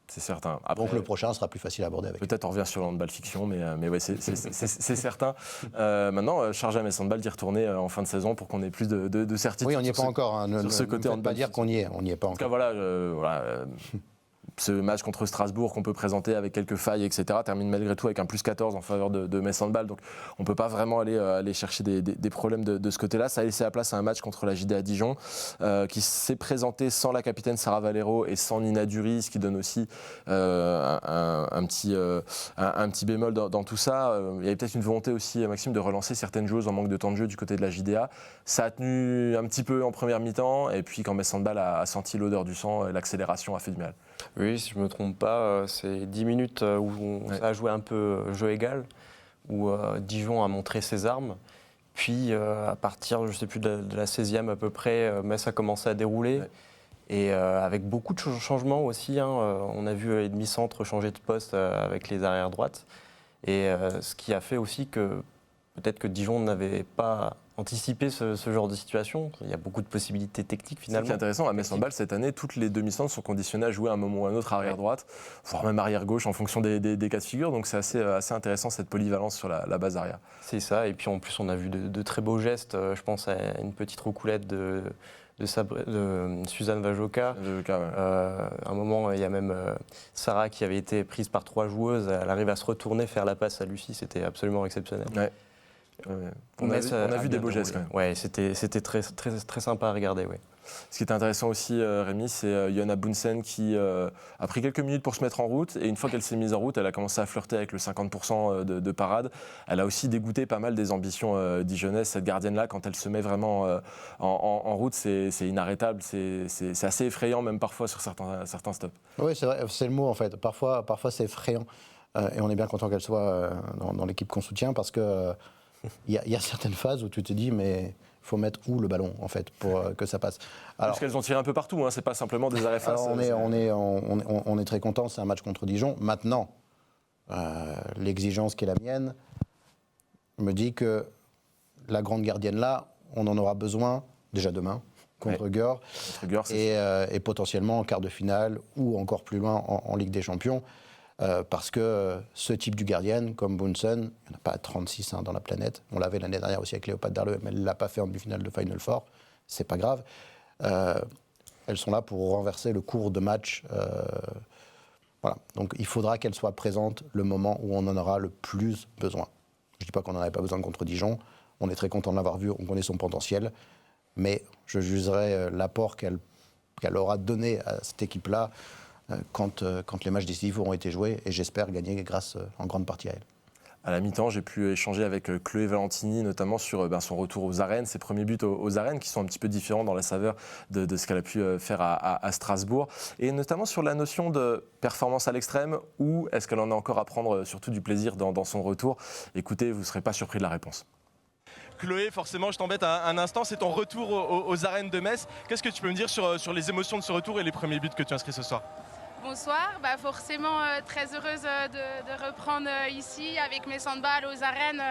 C'est certain. Après, donc le prochain sera plus facile à aborder avec. Peut-être on revient sur le handball fiction, mais ouais, c'est certain. Maintenant, charge à Metz Handball d'y retourner en fin de saison pour qu'on ait plus de certitude. Oui, on n'y est pas encore. Sur ce côté handball. Pas dire qu'on y est, on n'y est pas encore. En tout cas, voilà. Ce match contre Strasbourg qu'on peut présenter avec quelques failles, etc., termine malgré tout avec un plus 14 en faveur de Metz Handball. Donc on ne peut pas vraiment aller chercher des problèmes de ce côté-là. Ça a laissé la place à un match contre la JDA Dijon qui s'est présenté sans la capitaine Sarah Valero et sans Nina Dury, ce qui donne aussi un petit bémol dans tout ça. Il y avait peut-être une volonté aussi, Maxime, de relancer certaines joueuses en manque de temps de jeu du côté de la JDA. Ça a tenu un petit peu en première mi-temps et puis quand Metz Handball a senti l'odeur du sang, l'accélération a fait du mal. Oui, si je ne me trompe pas, c'est 10 minutes où ça a joué un peu jeu égal, où Dijon a montré ses armes. Puis à partir, je ne sais plus, de la 16e à peu près, Metz a commencé à dérouler. Ouais. Et avec beaucoup de changements aussi. On a vu les demi-centres changer de poste avec les arrières droites. Et ce qui a fait aussi que peut-être que Dijon n'avait pas anticiper ce genre de situation. Il y a beaucoup de possibilités techniques Ce finalement. qui est intéressant, à Metz Handball, cette année, toutes les demi-centres sont conditionnés à jouer à un moment ou à un autre arrière droite, voire même arrière gauche en fonction des cas de figure. Donc c'est assez intéressant cette polyvalence sur la base arrière. C'est ça, et puis en plus on a vu de très beaux gestes. Je pense à une petite roucoulette de Suzanne Vajoka. À un moment, il y a même Sarah qui avait été prise par 3 joueuses. Elle arrive à se retourner, faire la passe à Lucie. C'était absolument exceptionnel. Ouais. On a vu des beaux gestes quand même. Ouais, c'était très, très, très sympa à regarder. Ouais. Ce qui est intéressant aussi, Rémi, c'est Yona Bunsen qui a pris quelques minutes pour se mettre en route. Et une fois qu'elle s'est mise en route, elle a commencé à flirter avec le 50% de parade. Elle a aussi dégoûté pas mal des ambitions dijonnaises. Cette gardienne-là, quand elle se met vraiment en route, c'est inarrêtable. C'est assez effrayant, même parfois sur certains stops. Oui, c'est vrai, c'est le mot en fait. Parfois c'est effrayant. Et on est bien content qu'elle soit dans l'équipe qu'on soutient parce que il y a certaines phases où tu te dis, mais il faut mettre où le ballon en fait pour que ça passe. Alors, parce qu'elles ont tiré un peu partout, hein, c'est pas simplement des arrêts face. On est très content, c'est un match contre Dijon. Maintenant, l'exigence qui est la mienne me dit que la grande gardienne là, on en aura besoin déjà demain contre Geur et potentiellement en quart de finale ou encore plus loin en Ligue des Champions. Parce que ce type de gardienne, comme Bunsen, il n'y en a pas 36 dans la planète. On l'avait l'année dernière aussi avec Léopold Darleux, mais elle ne l'a pas fait en demi-finale de Final Four. C'est pas grave. Elles sont là pour renverser le cours de match. Voilà. Donc il faudra qu'elle soit présente le moment où on en aura le plus besoin. Je ne dis pas qu'on n'en avait pas besoin contre Dijon. On est très content de l'avoir vue, on connaît son potentiel. Mais je jugerai l'apport qu'elle aura donné à cette équipe-là quand les matchs décisifs auront été joués, et j'espère gagner grâce en grande partie à elle. À la mi-temps, j'ai pu échanger avec Chloé Valentini, notamment sur son retour aux arènes, ses premiers buts aux arènes, qui sont un petit peu différents dans la saveur de ce qu'elle a pu faire à Strasbourg, et notamment sur la notion de performance à l'extrême, ou est-ce qu'elle en a encore à prendre surtout du plaisir dans son retour. Écoutez, vous ne serez pas surpris de la réponse. Chloé, forcément, je t'embête un instant, c'est ton retour aux arènes de Metz. Qu'est-ce que tu peux me dire sur les émotions de ce retour et les premiers buts que tu inscris ce soir ? Bonsoir, forcément très heureuse de reprendre ici avec Metz Handball aux arènes.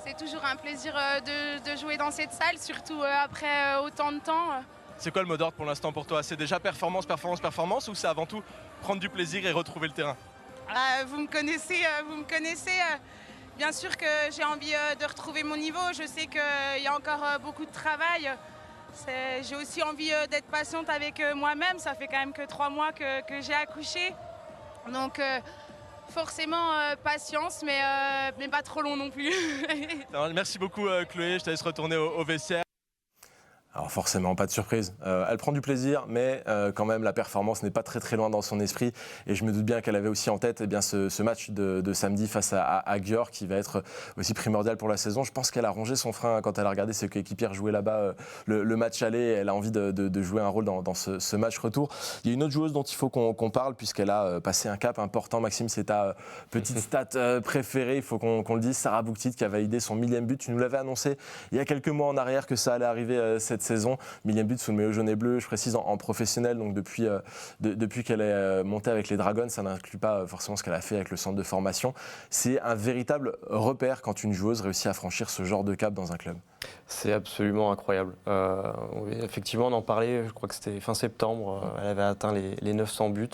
C'est toujours un plaisir de jouer dans cette salle, surtout après autant de temps. C'est quoi le mot d'ordre pour l'instant pour toi ? C'est déjà performance ou c'est avant tout prendre du plaisir et retrouver le terrain ? Vous me connaissez. Bien sûr que j'ai envie de retrouver mon niveau. Je sais qu'il y a encore beaucoup de travail. J'ai aussi envie d'être patiente avec moi-même. Ça fait quand même que 3 mois que j'ai accouché. Donc forcément patience, mais pas trop long non plus. Merci beaucoup Chloé, je te laisse retourner au vestiaire. Alors forcément, pas de surprise. Elle prend du plaisir, mais quand même, la performance n'est pas très très loin dans son esprit. Et je me doute bien qu'elle avait aussi en tête ce match de samedi face à Győr, qui va être aussi primordial pour la saison. Je pense qu'elle a rongé son frein quand elle a regardé ses coéquipières jouer là-bas le match aller. Elle a envie de jouer un rôle dans ce match retour. Il y a une autre joueuse dont il faut qu'on parle, puisqu'elle a passé un cap important. Maxime, c'est ta petite stat préférée, il faut qu'on le dise. Sarah Bouktit qui a validé son 1000e but. Tu nous l'avais annoncé il y a quelques mois en arrière que ça allait arriver cette saison. 1000e but sous le maillot jaune et bleu, je précise en professionnel, donc depuis qu'elle est montée avec les Dragons, ça n'inclut pas forcément ce qu'elle a fait avec le centre de formation. C'est un véritable repère quand une joueuse réussit à franchir ce genre de cap dans un club. C'est absolument incroyable. Effectivement, on en parlait, je crois que c'était fin septembre, elle avait atteint les 900 buts.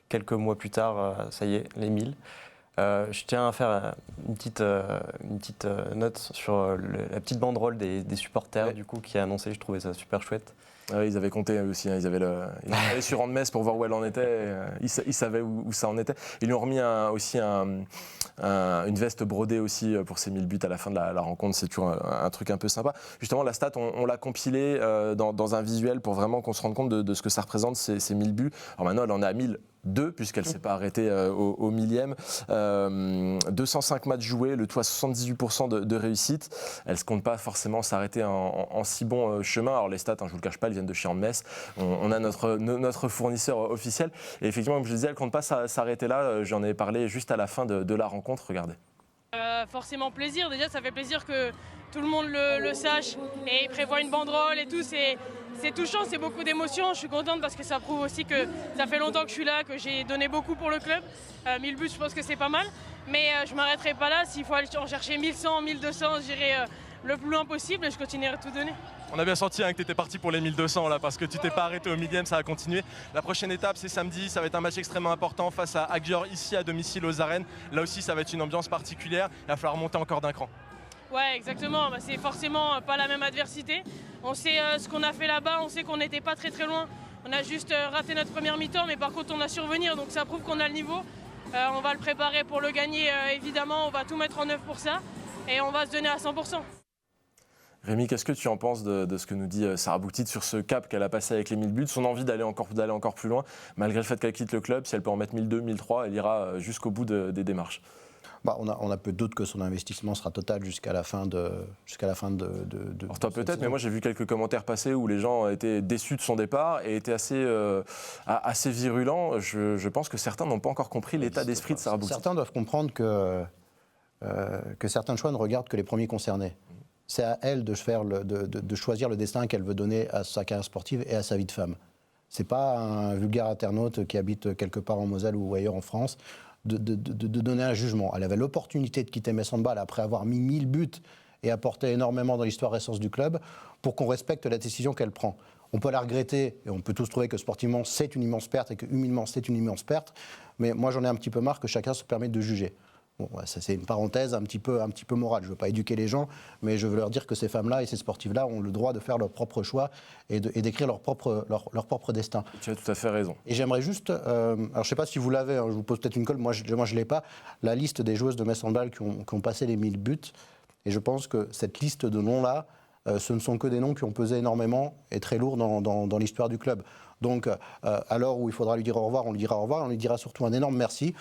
Quelques mois plus tard, ça y est, les 1000. Je tiens à faire une petite note sur la petite banderole des supporters du coup, qui a annoncé, je trouvais ça super chouette. Ils avaient compté aussi, ils avaient allé sur Metz pour voir où elle en était, ils savaient où ça en était. Ils lui ont remis aussi une veste brodée aussi pour ses 1000 buts à la fin de la rencontre, c'est toujours un truc un peu sympa. Justement, la stat, on l'a compilée dans un visuel pour vraiment qu'on se rende compte de ce que ça représente, ces 1000 buts. Alors maintenant, elle en est à 1002 puisqu'elle ne s'est pas arrêtée au 1000e. 205 matchs joués, le tout à 78% de réussite. Elle ne se compte pas forcément s'arrêter en si bon chemin. Alors les stats, je ne vous le cache pas, elles viennent de chez Metz. On a notre fournisseur officiel. Et effectivement, comme je disais, elle ne compte pas s'arrêter là. J'en ai parlé juste à la fin de la rencontre. Regardez. Forcément plaisir. Déjà, ça fait plaisir que tout le monde le sache et il prévoit une banderole et tout. C'est touchant, c'est beaucoup d'émotions. Je suis contente parce que ça prouve aussi que ça fait longtemps que je suis là, que j'ai donné beaucoup pour le club. 1000 buts, je pense que c'est pas mal. Mais je ne m'arrêterai pas là. S'il faut aller en chercher 1100, 1200, j'irai le plus loin possible et je continuerai de tout donner. On a bien senti que tu étais parti pour les 1200 là, parce que tu t'es pas arrêté au millième, ça a continué. La prochaine étape, c'est samedi, ça va être un match extrêmement important face à Győr, ici à domicile aux arènes. Là aussi, ça va être une ambiance particulière, il va falloir monter encore d'un cran. Ouais, exactement, c'est forcément pas la même adversité. On sait ce qu'on a fait là-bas, on sait qu'on n'était pas très loin. On a juste raté notre première mi-temps, mais par contre on a su revenir, donc ça prouve qu'on a le niveau. On va le préparer pour le gagner, évidemment, on va tout mettre en œuvre pour ça et on va se donner à 100%. Rémi, qu'est-ce que tu en penses de ce que nous dit Sarah Bouktit sur ce cap qu'elle a passé avec les 1000 buts, son envie d'aller encore plus loin, malgré le fait qu'elle quitte le club, si elle peut en mettre 1002, 1003, elle ira jusqu'au bout des démarches. On a peu de doute que son investissement sera total jusqu'à la fin de. Alors toi peut-être, mais moi j'ai vu quelques commentaires passer où les gens étaient déçus de son départ et étaient assez virulents. Je pense que certains n'ont pas encore compris l'état d'esprit de Sarah Bouktit. Certains doivent comprendre que certains choix ne regardent que les premiers concernés. C'est à elle de choisir le destin qu'elle veut donner à sa carrière sportive et à sa vie de femme. C'est pas un vulgaire internaute qui habite quelque part en Moselle ou ailleurs en France de donner un jugement. Elle avait l'opportunité de quitter Metz Handball après avoir mis 1000 buts et apporté énormément dans l'histoire récente du club pour qu'on respecte la décision qu'elle prend. On peut la regretter et on peut tous trouver que sportivement c'est une immense perte et que humainement c'est une immense perte, mais moi j'en ai un petit peu marre que chacun se permette de juger. Bon, ça c'est une parenthèse un petit peu morale. Je ne veux pas éduquer les gens, mais je veux leur dire que ces femmes-là et ces sportives-là ont le droit de faire leur propre choix et d'écrire leur propre destin. Tu as tout à fait raison. Et j'aimerais juste, alors je ne sais pas si vous l'avez, je vous pose peut-être une colle, moi je ne l'ai pas, la liste des joueuses de Metz Handball qui ont passé les 1000 buts. Et je pense que cette liste de noms-là, ce ne sont que des noms qui ont pesé énormément et très lourd dans l'histoire du club. Donc à l'heure où il faudra lui dire au revoir, on lui dira au revoir, on lui dira surtout un énorme merci.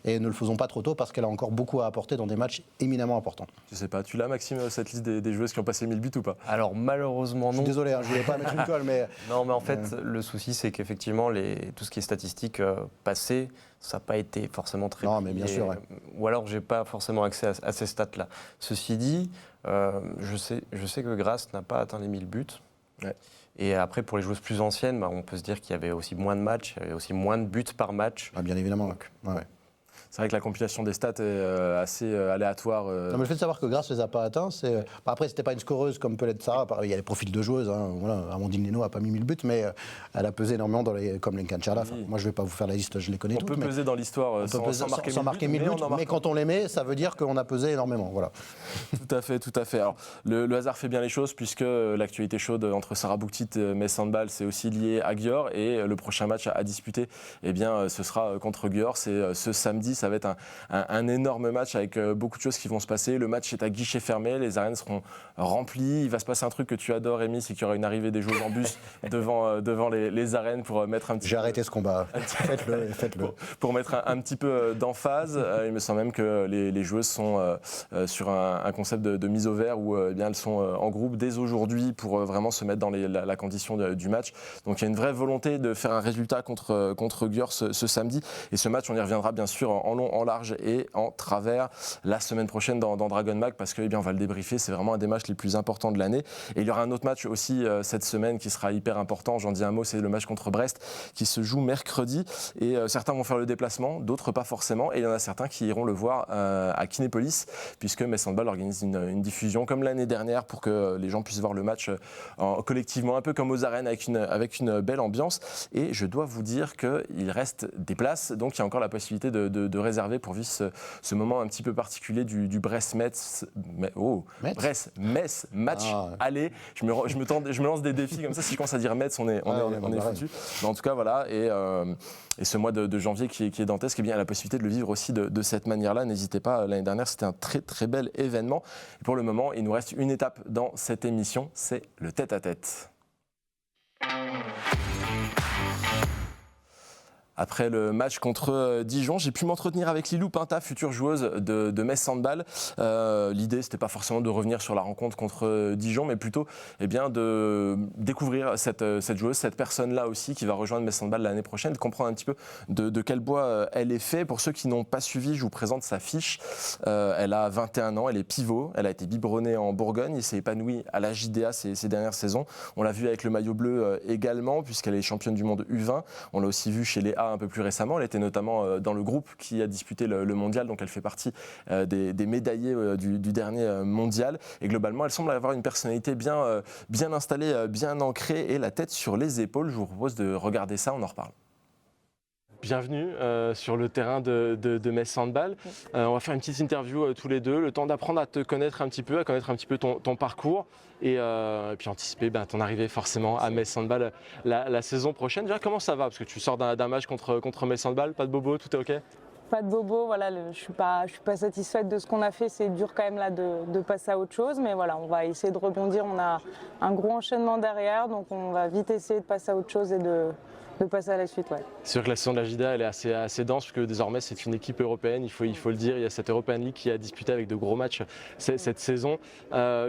Et ne le faisons pas trop tôt parce qu'elle a encore beaucoup à apporter dans des matchs éminemment importants. Je sais pas, tu l'as Maxime, cette liste des joueuses qui ont passé 1000 buts ou pas? Alors malheureusement non. Je suis désolé, je ne voulais pas mettre une colle, mais... Non, mais en fait, le souci, c'est qu'effectivement, tout ce qui est statistique passé, ça n'a pas été forcément très... Non, mais bien sûr, ouais. Ou alors, je n'ai pas forcément accès à ces stats-là. Ceci dit, je sais que Grasse n'a pas atteint les 1000 buts. Ouais. Et après, pour les joueuses plus anciennes, on peut se dire qu'il y avait aussi moins de matchs, il y avait aussi moins de buts par match. Ah, bien évidemment. Donc, ouais. C'est vrai que la compilation des stats est assez aléatoire. Non, mais le fait de savoir que Grasse ne les a pas atteints, c'est... Après, c'était pas une scoreuse comme peut l'être Sarah. Il y a les profils de joueuses. Voilà. Amandine Leno n'a pas mis 1000 buts, mais elle a pesé énormément comme Lenka Ncharla. Oui. Moi, je ne vais pas vous faire la liste, je les connais toutes. On peut peser dans l'histoire sans marquer 1000 buts, mais quand on les met, ça veut dire qu'on a pesé énormément. Voilà. Tout à fait. Alors, le hasard fait bien les choses puisque l'actualité chaude entre Sarah Bouktit et Metz Handball, c'est aussi lié à Győr et le prochain match à disputer, ce sera contre Győr. C'est ce samedi, ça va être un énorme match avec beaucoup de choses qui vont se passer. Le match est à guichet fermé, les arènes seront remplies. Il va se passer un truc que tu adores, Rémi, c'est qu'il y aura une arrivée des joueurs en bus devant les arènes pour mettre un petit... J'ai arrêté ce combat. Faites-le. Pour mettre un petit peu d'emphase. Il me semble même que les joueuses sont sur un concept de mise au vert où elles sont en groupe dès aujourd'hui pour vraiment se mettre dans la condition du match. Donc il y a une vraie volonté de faire un résultat contre Győr ce samedi. Et ce match, on y reviendra bien sûr en long, en large et en travers la semaine prochaine dans Dragon Mag parce que on va le débriefer, c'est vraiment un des matchs les plus importants de l'année. Et il y aura un autre match aussi cette semaine qui sera hyper important, j'en dis un mot, c'est le match contre Brest qui se joue mercredi et certains vont faire le déplacement, d'autres pas forcément et il y en a certains qui iront le voir à Kinépolis puisque Metz Handball organise une diffusion comme l'année dernière pour que les gens puissent voir le match collectivement, un peu comme aux arènes avec une belle ambiance. Et je dois vous dire qu'il reste des places, donc il y a encore la possibilité de réserver pour vivre ce moment un petit peu particulier du Brest-Metz Brest-Metz match aller. Je me lance des défis comme ça, si je commence à dire Metz, on est foutu. Mais en tout cas, voilà, et ce mois de janvier qui est dantesque, il y a la possibilité de le vivre aussi de cette manière-là. N'hésitez pas, l'année dernière, c'était un très très bel événement. Et pour le moment, il nous reste une étape dans cette émission, c'est le tête-à-tête. Après le match contre Dijon, j'ai pu m'entretenir avec Lilou Pinta, future joueuse de Metz Handball. L'idée, c'était pas forcément de revenir sur la rencontre contre Dijon, mais plutôt de découvrir cette joueuse, cette personne-là aussi qui va rejoindre Metz Handball l'année prochaine, de comprendre un petit peu de quel bois elle est faite. Pour ceux qui n'ont pas suivi, je vous présente sa fiche. Elle a 21 ans, elle est pivot, elle a été biberonnée en Bourgogne, elle s'est épanouie à la JDA ces dernières saisons. On l'a vu avec le maillot bleu également, puisqu'elle est championne du monde U20. On l'a aussi vu chez les A là un peu plus récemment. Elle était notamment dans le groupe qui a disputé le mondial, donc elle fait partie des médaillés du dernier mondial. Et globalement, elle semble avoir une personnalité bien installée, bien ancrée et la tête sur les épaules. Je vous propose de regarder ça, on en reparle. Bienvenue sur le terrain de Metz Handball. On va faire une petite interview tous les deux, le temps d'apprendre à te connaître un petit peu, ton parcours et puis anticiper ton arrivée forcément à Metz Handball la saison prochaine. Déjà, comment ça va? Parce que tu sors d'un match contre Metz Handball, pas de bobo, tout est OK? Pas de bobo, voilà, je suis pas satisfaite de ce qu'on a fait, c'est dur quand même là de passer à autre chose, mais voilà, on va essayer de rebondir, on a un gros enchaînement derrière, donc on va vite essayer de passer à autre chose et de passer à la suite. Ouais. C'est sûr que la saison de la JDA elle est assez dense puisque désormais c'est une équipe européenne, il faut le dire, il y a cette European League qui a disputé avec de gros matchs cette saison.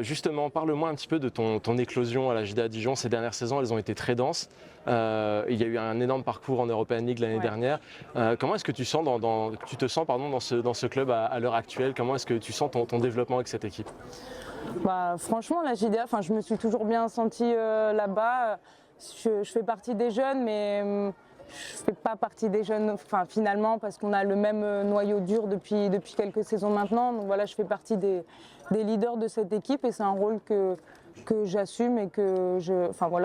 Justement, parle-moi un petit peu de ton éclosion à la JDA Dijon. Ces dernières saisons, elles ont été très denses. Il y a eu un énorme parcours en European League l'année dernière. Comment est-ce que tu te sens dans ce club à l'heure actuelle? Comment est-ce que tu sens ton développement avec cette équipe? Franchement, la JDA, je me suis toujours bien sentie là-bas. Je fais partie des jeunes, mais je ne fais pas partie des jeunes finalement parce qu'on a le même noyau dur depuis quelques saisons maintenant. Donc voilà, je fais partie des leaders de cette équipe et c'est un rôle que j'assume et que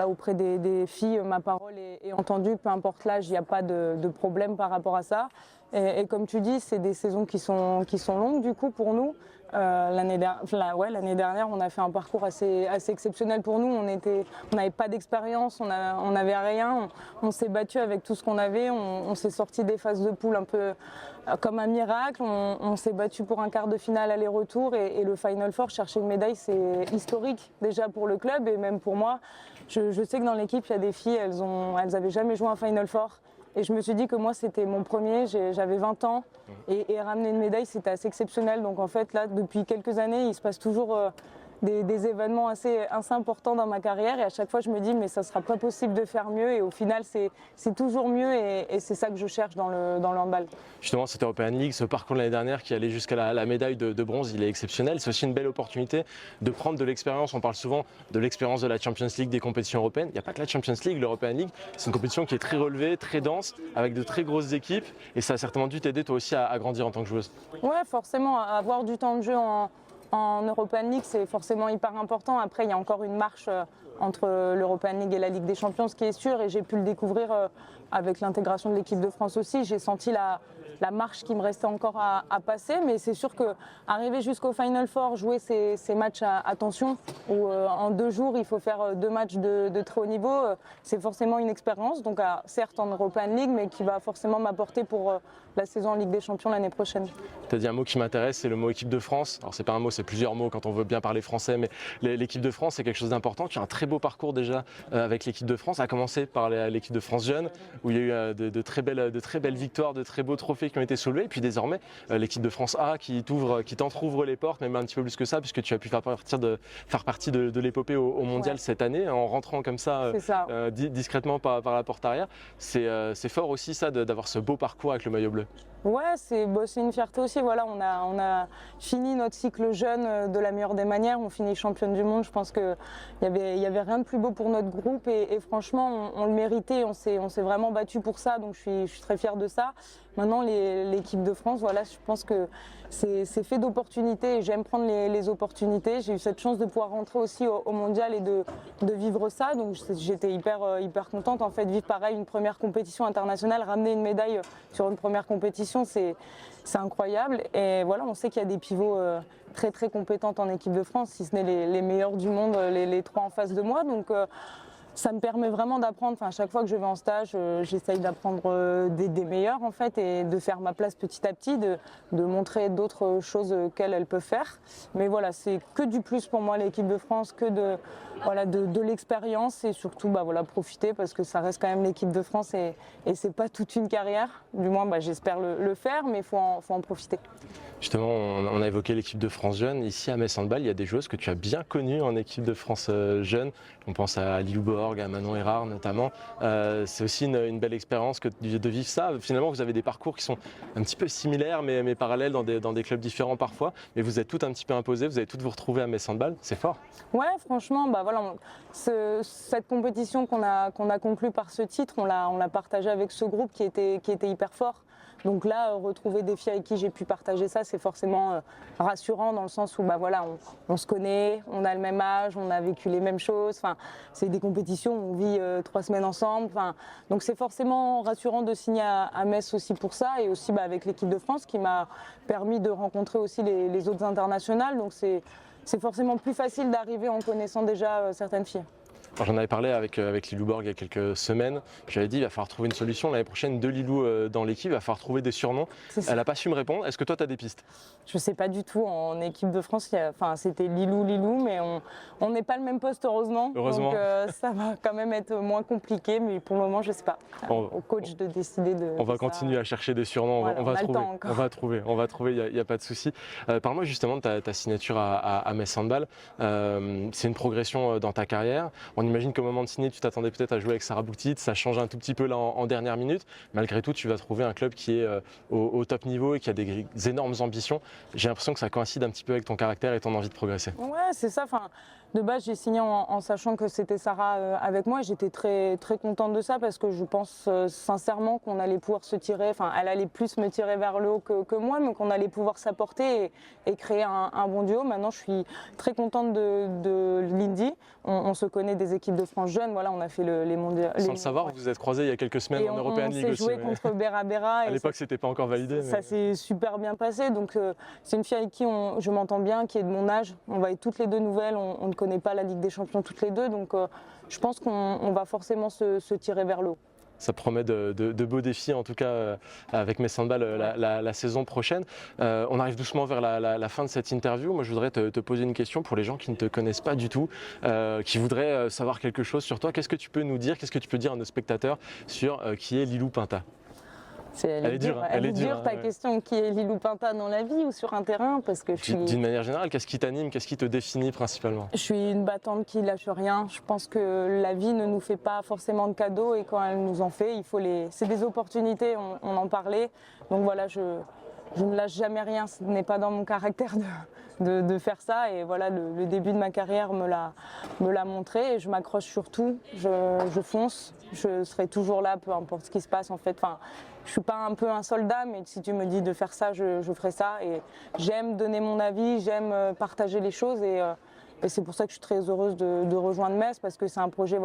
auprès des filles, ma parole est entendue, peu importe l'âge, il n'y a pas de problème par rapport à ça. Et comme tu dis, c'est des saisons qui sont longues du coup pour nous. L'année dernière, on a fait un parcours assez exceptionnel pour nous. On n'avait pas d'expérience, on n'avait rien. On s'est battu avec tout ce qu'on avait. On s'est sorti des phases de poule un peu comme un miracle. On s'est battu pour un quart de finale aller-retour et le Final Four, chercher une médaille, c'est historique déjà pour le club et même pour moi. Je sais que dans l'équipe, il y a des filles, elles n'avaient jamais joué un Final Four. Et je me suis dit que moi, c'était mon premier, j'avais 20 ans et ramener une médaille, c'était assez exceptionnel. Donc en fait, là, depuis quelques années, il se passe toujours des événements assez importants dans ma carrière. Et à chaque fois, je me dis, mais ça ne sera pas possible de faire mieux. Et au final, c'est toujours mieux et c'est ça que je cherche dans le handball. Justement, cette European League, ce parcours de l'année dernière qui allait jusqu'à la médaille de bronze, il est exceptionnel. C'est aussi une belle opportunité de prendre de l'expérience. On parle souvent de l'expérience de la Champions League, des compétitions européennes. Il n'y a pas que la Champions League, l'European League. C'est une compétition qui est très relevée, très dense, avec de très grosses équipes. Et ça a certainement dû t'aider toi aussi à grandir en tant que joueuse. Ouais, forcément, avoir du temps de jeu en European League, c'est forcément hyper important. Après, il y a encore une marche entre l'European League et la Ligue des Champions, ce qui est sûr. Et j'ai pu le découvrir avec l'intégration de l'équipe de France aussi. J'ai senti la marche qui me restait encore à passer. Mais c'est sûr qu'arriver jusqu'au Final Four, jouer ces matchs à tension, où en 2 jours, il faut faire 2 matchs de très haut niveau, c'est forcément une expérience. Donc certes en European League, mais qui va forcément m'apporter pour la saison en Ligue des Champions l'année prochaine. Tu as dit un mot qui m'intéresse, c'est le mot équipe de France. Alors c'est pas un mot, c'est plusieurs mots quand on veut bien parler français, mais l'équipe de France, c'est quelque chose d'important. Tu as un très beau parcours déjà avec l'équipe de France, à commencer par l'équipe de France jeune, où il y a eu de très belles victoires, de très beaux trophées qui ont été soulevés. Et puis désormais, l'équipe de France A qui t'entrouvre les portes, même un petit peu plus que ça, puisque tu as pu faire partie de l'épopée au mondial cette année, en rentrant comme ça, discrètement par la porte arrière. C'est fort aussi ça d'avoir ce beau parcours avec le maillot bleu. Ouais, c'est une fierté aussi. Voilà, on a fini notre cycle jeune de la meilleure des manières. On finit championne du monde. Je pense qu'il y avait rien de plus beau pour notre groupe et franchement, on le méritait. On s'est vraiment battu pour ça. Donc je suis très fière de ça. Maintenant, l'équipe de France, voilà, je pense que c'est fait d'opportunités et j'aime prendre les opportunités. J'ai eu cette chance de pouvoir rentrer aussi au mondial et de vivre ça. Donc j'étais hyper contente en fait de vivre pareil une première compétition internationale, ramener une médaille sur une première compétition, c'est incroyable. Et voilà, on sait qu'il y a des pivots très très compétentes en équipe de France, si ce n'est les meilleurs du monde, les 3 en face de moi. Donc ça me permet vraiment d'apprendre, à chaque fois que je vais en stage, j'essaye d'apprendre des meilleurs en fait et de faire ma place petit à petit, de montrer d'autres choses qu'elles peuvent faire. Mais voilà, c'est que du plus pour moi l'équipe de France, que de l'expérience et surtout profiter parce que ça reste quand même l'équipe de France et c'est pas toute une carrière. Du moins j'espère le faire, mais il faut en profiter. Justement, on a évoqué l'équipe de France jeune. Ici à Metz Handball, il y a des joueuses que tu as bien connues en équipe de France jeune. On pense à Lilou Borg, à Manon Erard notamment. C'est aussi une belle expérience que de vivre ça. Finalement, vous avez des parcours qui sont un petit peu similaires mais parallèles dans des clubs différents parfois. Mais vous êtes toutes un petit peu imposées, vous allez toutes vous retrouver à Metz Handball. C'est fort. Ouais, franchement, cette compétition qu'on a conclue par ce titre, on l'a partagée avec ce groupe qui était hyper fort. Donc là, retrouver des filles avec qui j'ai pu partager ça, c'est forcément rassurant dans le sens où on se connaît, on a le même âge, on a vécu les mêmes choses. Enfin, c'est des compétitions où on vit 3 semaines ensemble. Enfin, donc c'est forcément rassurant de signer à Metz aussi pour ça et aussi avec l'équipe de France qui m'a permis de rencontrer aussi les autres internationales. Donc c'est forcément plus facile d'arriver en connaissant déjà certaines filles. J'en avais parlé avec Lilou Borg il y a quelques semaines. J'avais dit il va falloir trouver une solution. L'année prochaine, 2 Lilou dans l'équipe, il va falloir trouver des surnoms. Elle n'a pas su me répondre. Est-ce que toi, tu as des pistes? Je ne sais pas du tout. En équipe de France, c'était Lilou, mais on n'est pas le même poste, heureusement. Donc ça va quand même être moins compliqué. Mais pour le moment, je ne sais pas. Au coach de décider de. On va continuer à chercher des surnoms. Voilà, on va trouver. Il n'y a pas de souci. Parle-moi justement de ta signature à Metz Handball. C'est une progression dans ta carrière. On imagine qu'au moment de signer, tu t'attendais peut-être à jouer avec Sarah Bouktit, ça change un tout petit peu là en dernière minute. Malgré tout, tu vas trouver un club qui est au top niveau et qui a des énormes ambitions. J'ai l'impression que ça coïncide un petit peu avec ton caractère et ton envie de progresser. Ouais, c'est ça. De base, j'ai signé en sachant que c'était Sarah avec moi. J'étais très, très contente de ça parce que je pense sincèrement qu'on allait pouvoir se tirer, elle allait plus me tirer vers le haut que moi, mais qu'on allait pouvoir s'apporter et créer un bon duo. Maintenant, je suis très contente de Lindy. On se connaît des équipes de France jeunes. Voilà, on a fait les mondiaux. Sans le savoir, vous vous êtes croisés il y a quelques semaines en European League aussi. On s'est joué contre Bera Bera. À l'époque, c'était pas encore validé. Ça s'est super bien passé. Donc, c'est une fille avec qui je m'entends bien, qui est de mon âge. On va être toutes les deux nouvelles. On ne connaît pas la Ligue des Champions toutes les deux. Donc, je pense qu'on va forcément se tirer vers le haut. Ça promet de beaux défis, en tout cas avec Metz Handball la saison prochaine. On arrive doucement vers la fin de cette interview. Moi, je voudrais te poser une question pour les gens qui ne te connaissent pas du tout, qui voudraient savoir quelque chose sur toi. Qu'est-ce que tu peux nous dire, qu'est-ce que tu peux dire à nos spectateurs sur qui est Lilou Pinta? Elle est dure ta question. Qui est Lilou Pinta dans la vie ou sur un terrain? Parce que D'une manière générale, qu'est-ce qui t'anime, qu'est-ce qui te définit principalement? Je suis une battante qui lâche rien. Je pense que la vie ne nous fait pas forcément de cadeaux et quand elle nous en fait, c'est des opportunités, on en parlait. Donc voilà, je ne lâche jamais rien. Ce n'est pas dans mon caractère de faire ça. Et voilà, le début de ma carrière me l'a montré et je m'accroche sur tout. Je fonce. Je serai toujours là, peu importe ce qui se passe en fait. Je suis pas un peu un soldat, mais si tu me dis de faire ça, je ferai ça. Et j'aime donner mon avis, j'aime partager les choses et c'est pour ça que je suis très heureuse de rejoindre Metz parce que c'est un projet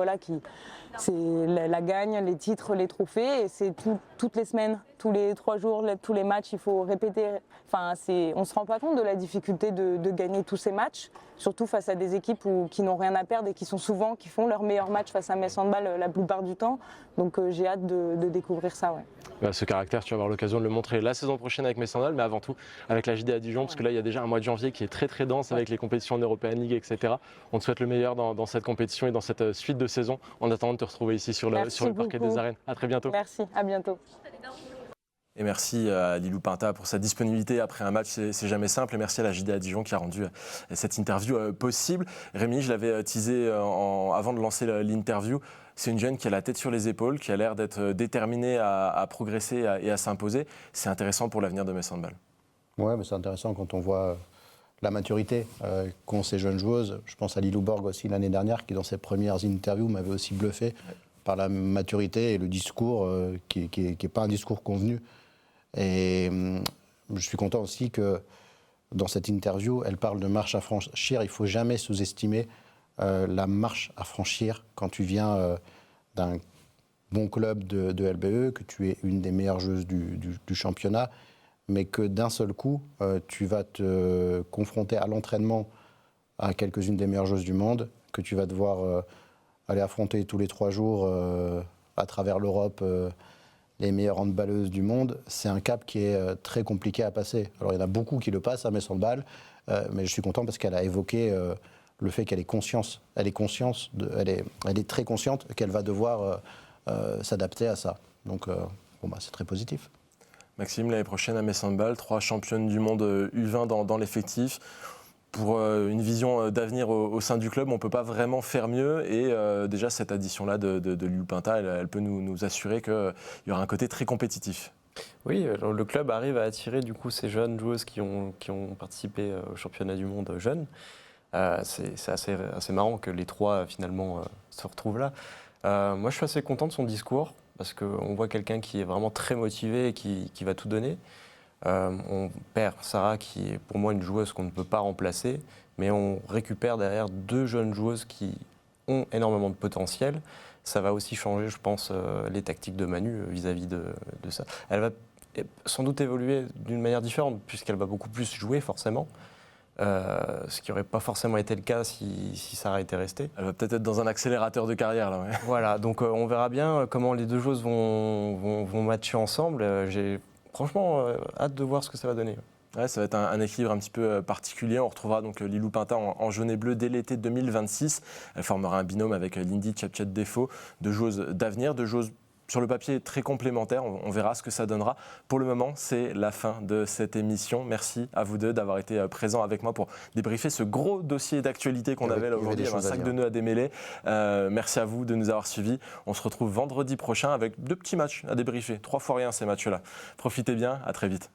c'est la gagne, les titres, les trophées et c'est toutes les semaines, tous les 3 jours, tous les matchs, il faut répéter. On ne se rend pas compte de la difficulté de gagner tous ces matchs, surtout face à des équipes qui n'ont rien à perdre et qui font leurs meilleurs matchs face à Metz Handball la plupart du temps. Donc j'ai hâte de découvrir ça. Ouais. Ce caractère, tu vas avoir l'occasion de le montrer la saison prochaine avec Metz Handball, mais avant tout avec la JD à Dijon, parce que là il y a déjà un mois de janvier qui est très très dense avec les compétitions en European League, etc. On te souhaite le meilleur dans cette compétition et dans cette suite de saison en attendant de te retrouver ici sur le parquet des arènes. À très bientôt. Merci, à bientôt. Et merci à Lilou Pinta pour sa disponibilité après un match, c'est jamais simple. Et merci à la JD à Dijon qui a rendu cette interview possible. Rémi, je l'avais teasé avant de lancer l'interview. C'est une jeune qui a la tête sur les épaules, qui a l'air d'être déterminée à progresser et à s'imposer. C'est intéressant pour l'avenir de Metz Handball. Ouais, mais c'est intéressant quand on voit la maturité qu'ont ces jeunes joueuses. Je pense à Lilou Borg aussi l'année dernière, qui dans ses premières interviews m'avait aussi bluffé par la maturité et le discours qui n'est pas un discours convenu. Et je suis content aussi que dans cette interview, elle parle de marche à franchir. Il ne faut jamais sous-estimer la marche à franchir quand tu viens d'un bon club de LBE, que tu es une des meilleures joueuses du championnat, mais que d'un seul coup, tu vas te confronter à l'entraînement à quelques-unes des meilleures joueuses du monde, que tu vas devoir aller affronter tous les 3 jours à travers l'Europe les meilleures handballeuses du monde. C'est un cap qui est très compliqué à passer. Alors il y en a beaucoup qui le passent à Metz Handball, mais je suis content parce qu'elle a évoqué le fait qu'elle est consciente. Elle est très consciente qu'elle va devoir s'adapter à ça. Donc c'est très positif. Maxime, l'année prochaine à Metz Handball, 3 championnes du monde U20 dans l'effectif. Pour une vision d'avenir au sein du club, on ne peut pas vraiment faire mieux. Et déjà, cette addition-là de Lilou Pinta, elle peut nous assurer qu'il y aura un côté très compétitif. Oui, le club arrive à attirer du coup ces jeunes joueuses qui ont participé au championnat du monde jeunes. C'est assez marrant que les 3 finalement se retrouvent là. Moi, je suis assez content de son discours parce qu'on voit quelqu'un qui est vraiment très motivé et qui va tout donner. On perd Sarah, qui est pour moi une joueuse qu'on ne peut pas remplacer, mais on récupère derrière 2 jeunes joueuses qui ont énormément de potentiel. Ça va aussi changer, je pense, les tactiques de Manu vis-à-vis de ça. Elle va sans doute évoluer d'une manière différente, puisqu'elle va beaucoup plus jouer forcément. Ce qui n'aurait pas forcément été le cas si Sarah était restée. Elle va peut-être être dans un accélérateur de carrière là. Ouais. Voilà, donc on verra bien comment les 2 joueuses vont matcher ensemble. J'ai franchement hâte de voir ce que ça va donner. Ouais, ça va être un équilibre un petit peu particulier. On retrouvera donc Lilou Pinta en jaune et bleu dès l'été 2026. Elle formera un binôme avec Lindy Tchepchet-Defo, 2 joueuses d'avenir, 2 joueuses sur le papier très complémentaires. On verra ce que ça donnera. Pour le moment, c'est la fin de cette émission. Merci à vous 2 d'avoir été présents avec moi pour débriefer ce gros dossier d'actualité qu'on avait là aujourd'hui. Il y avait un sac de nœuds à démêler. Merci à vous de nous avoir suivis. On se retrouve vendredi prochain avec 2 petits matchs à débriefer. 3 fois rien ces matchs-là. Profitez bien, à très vite.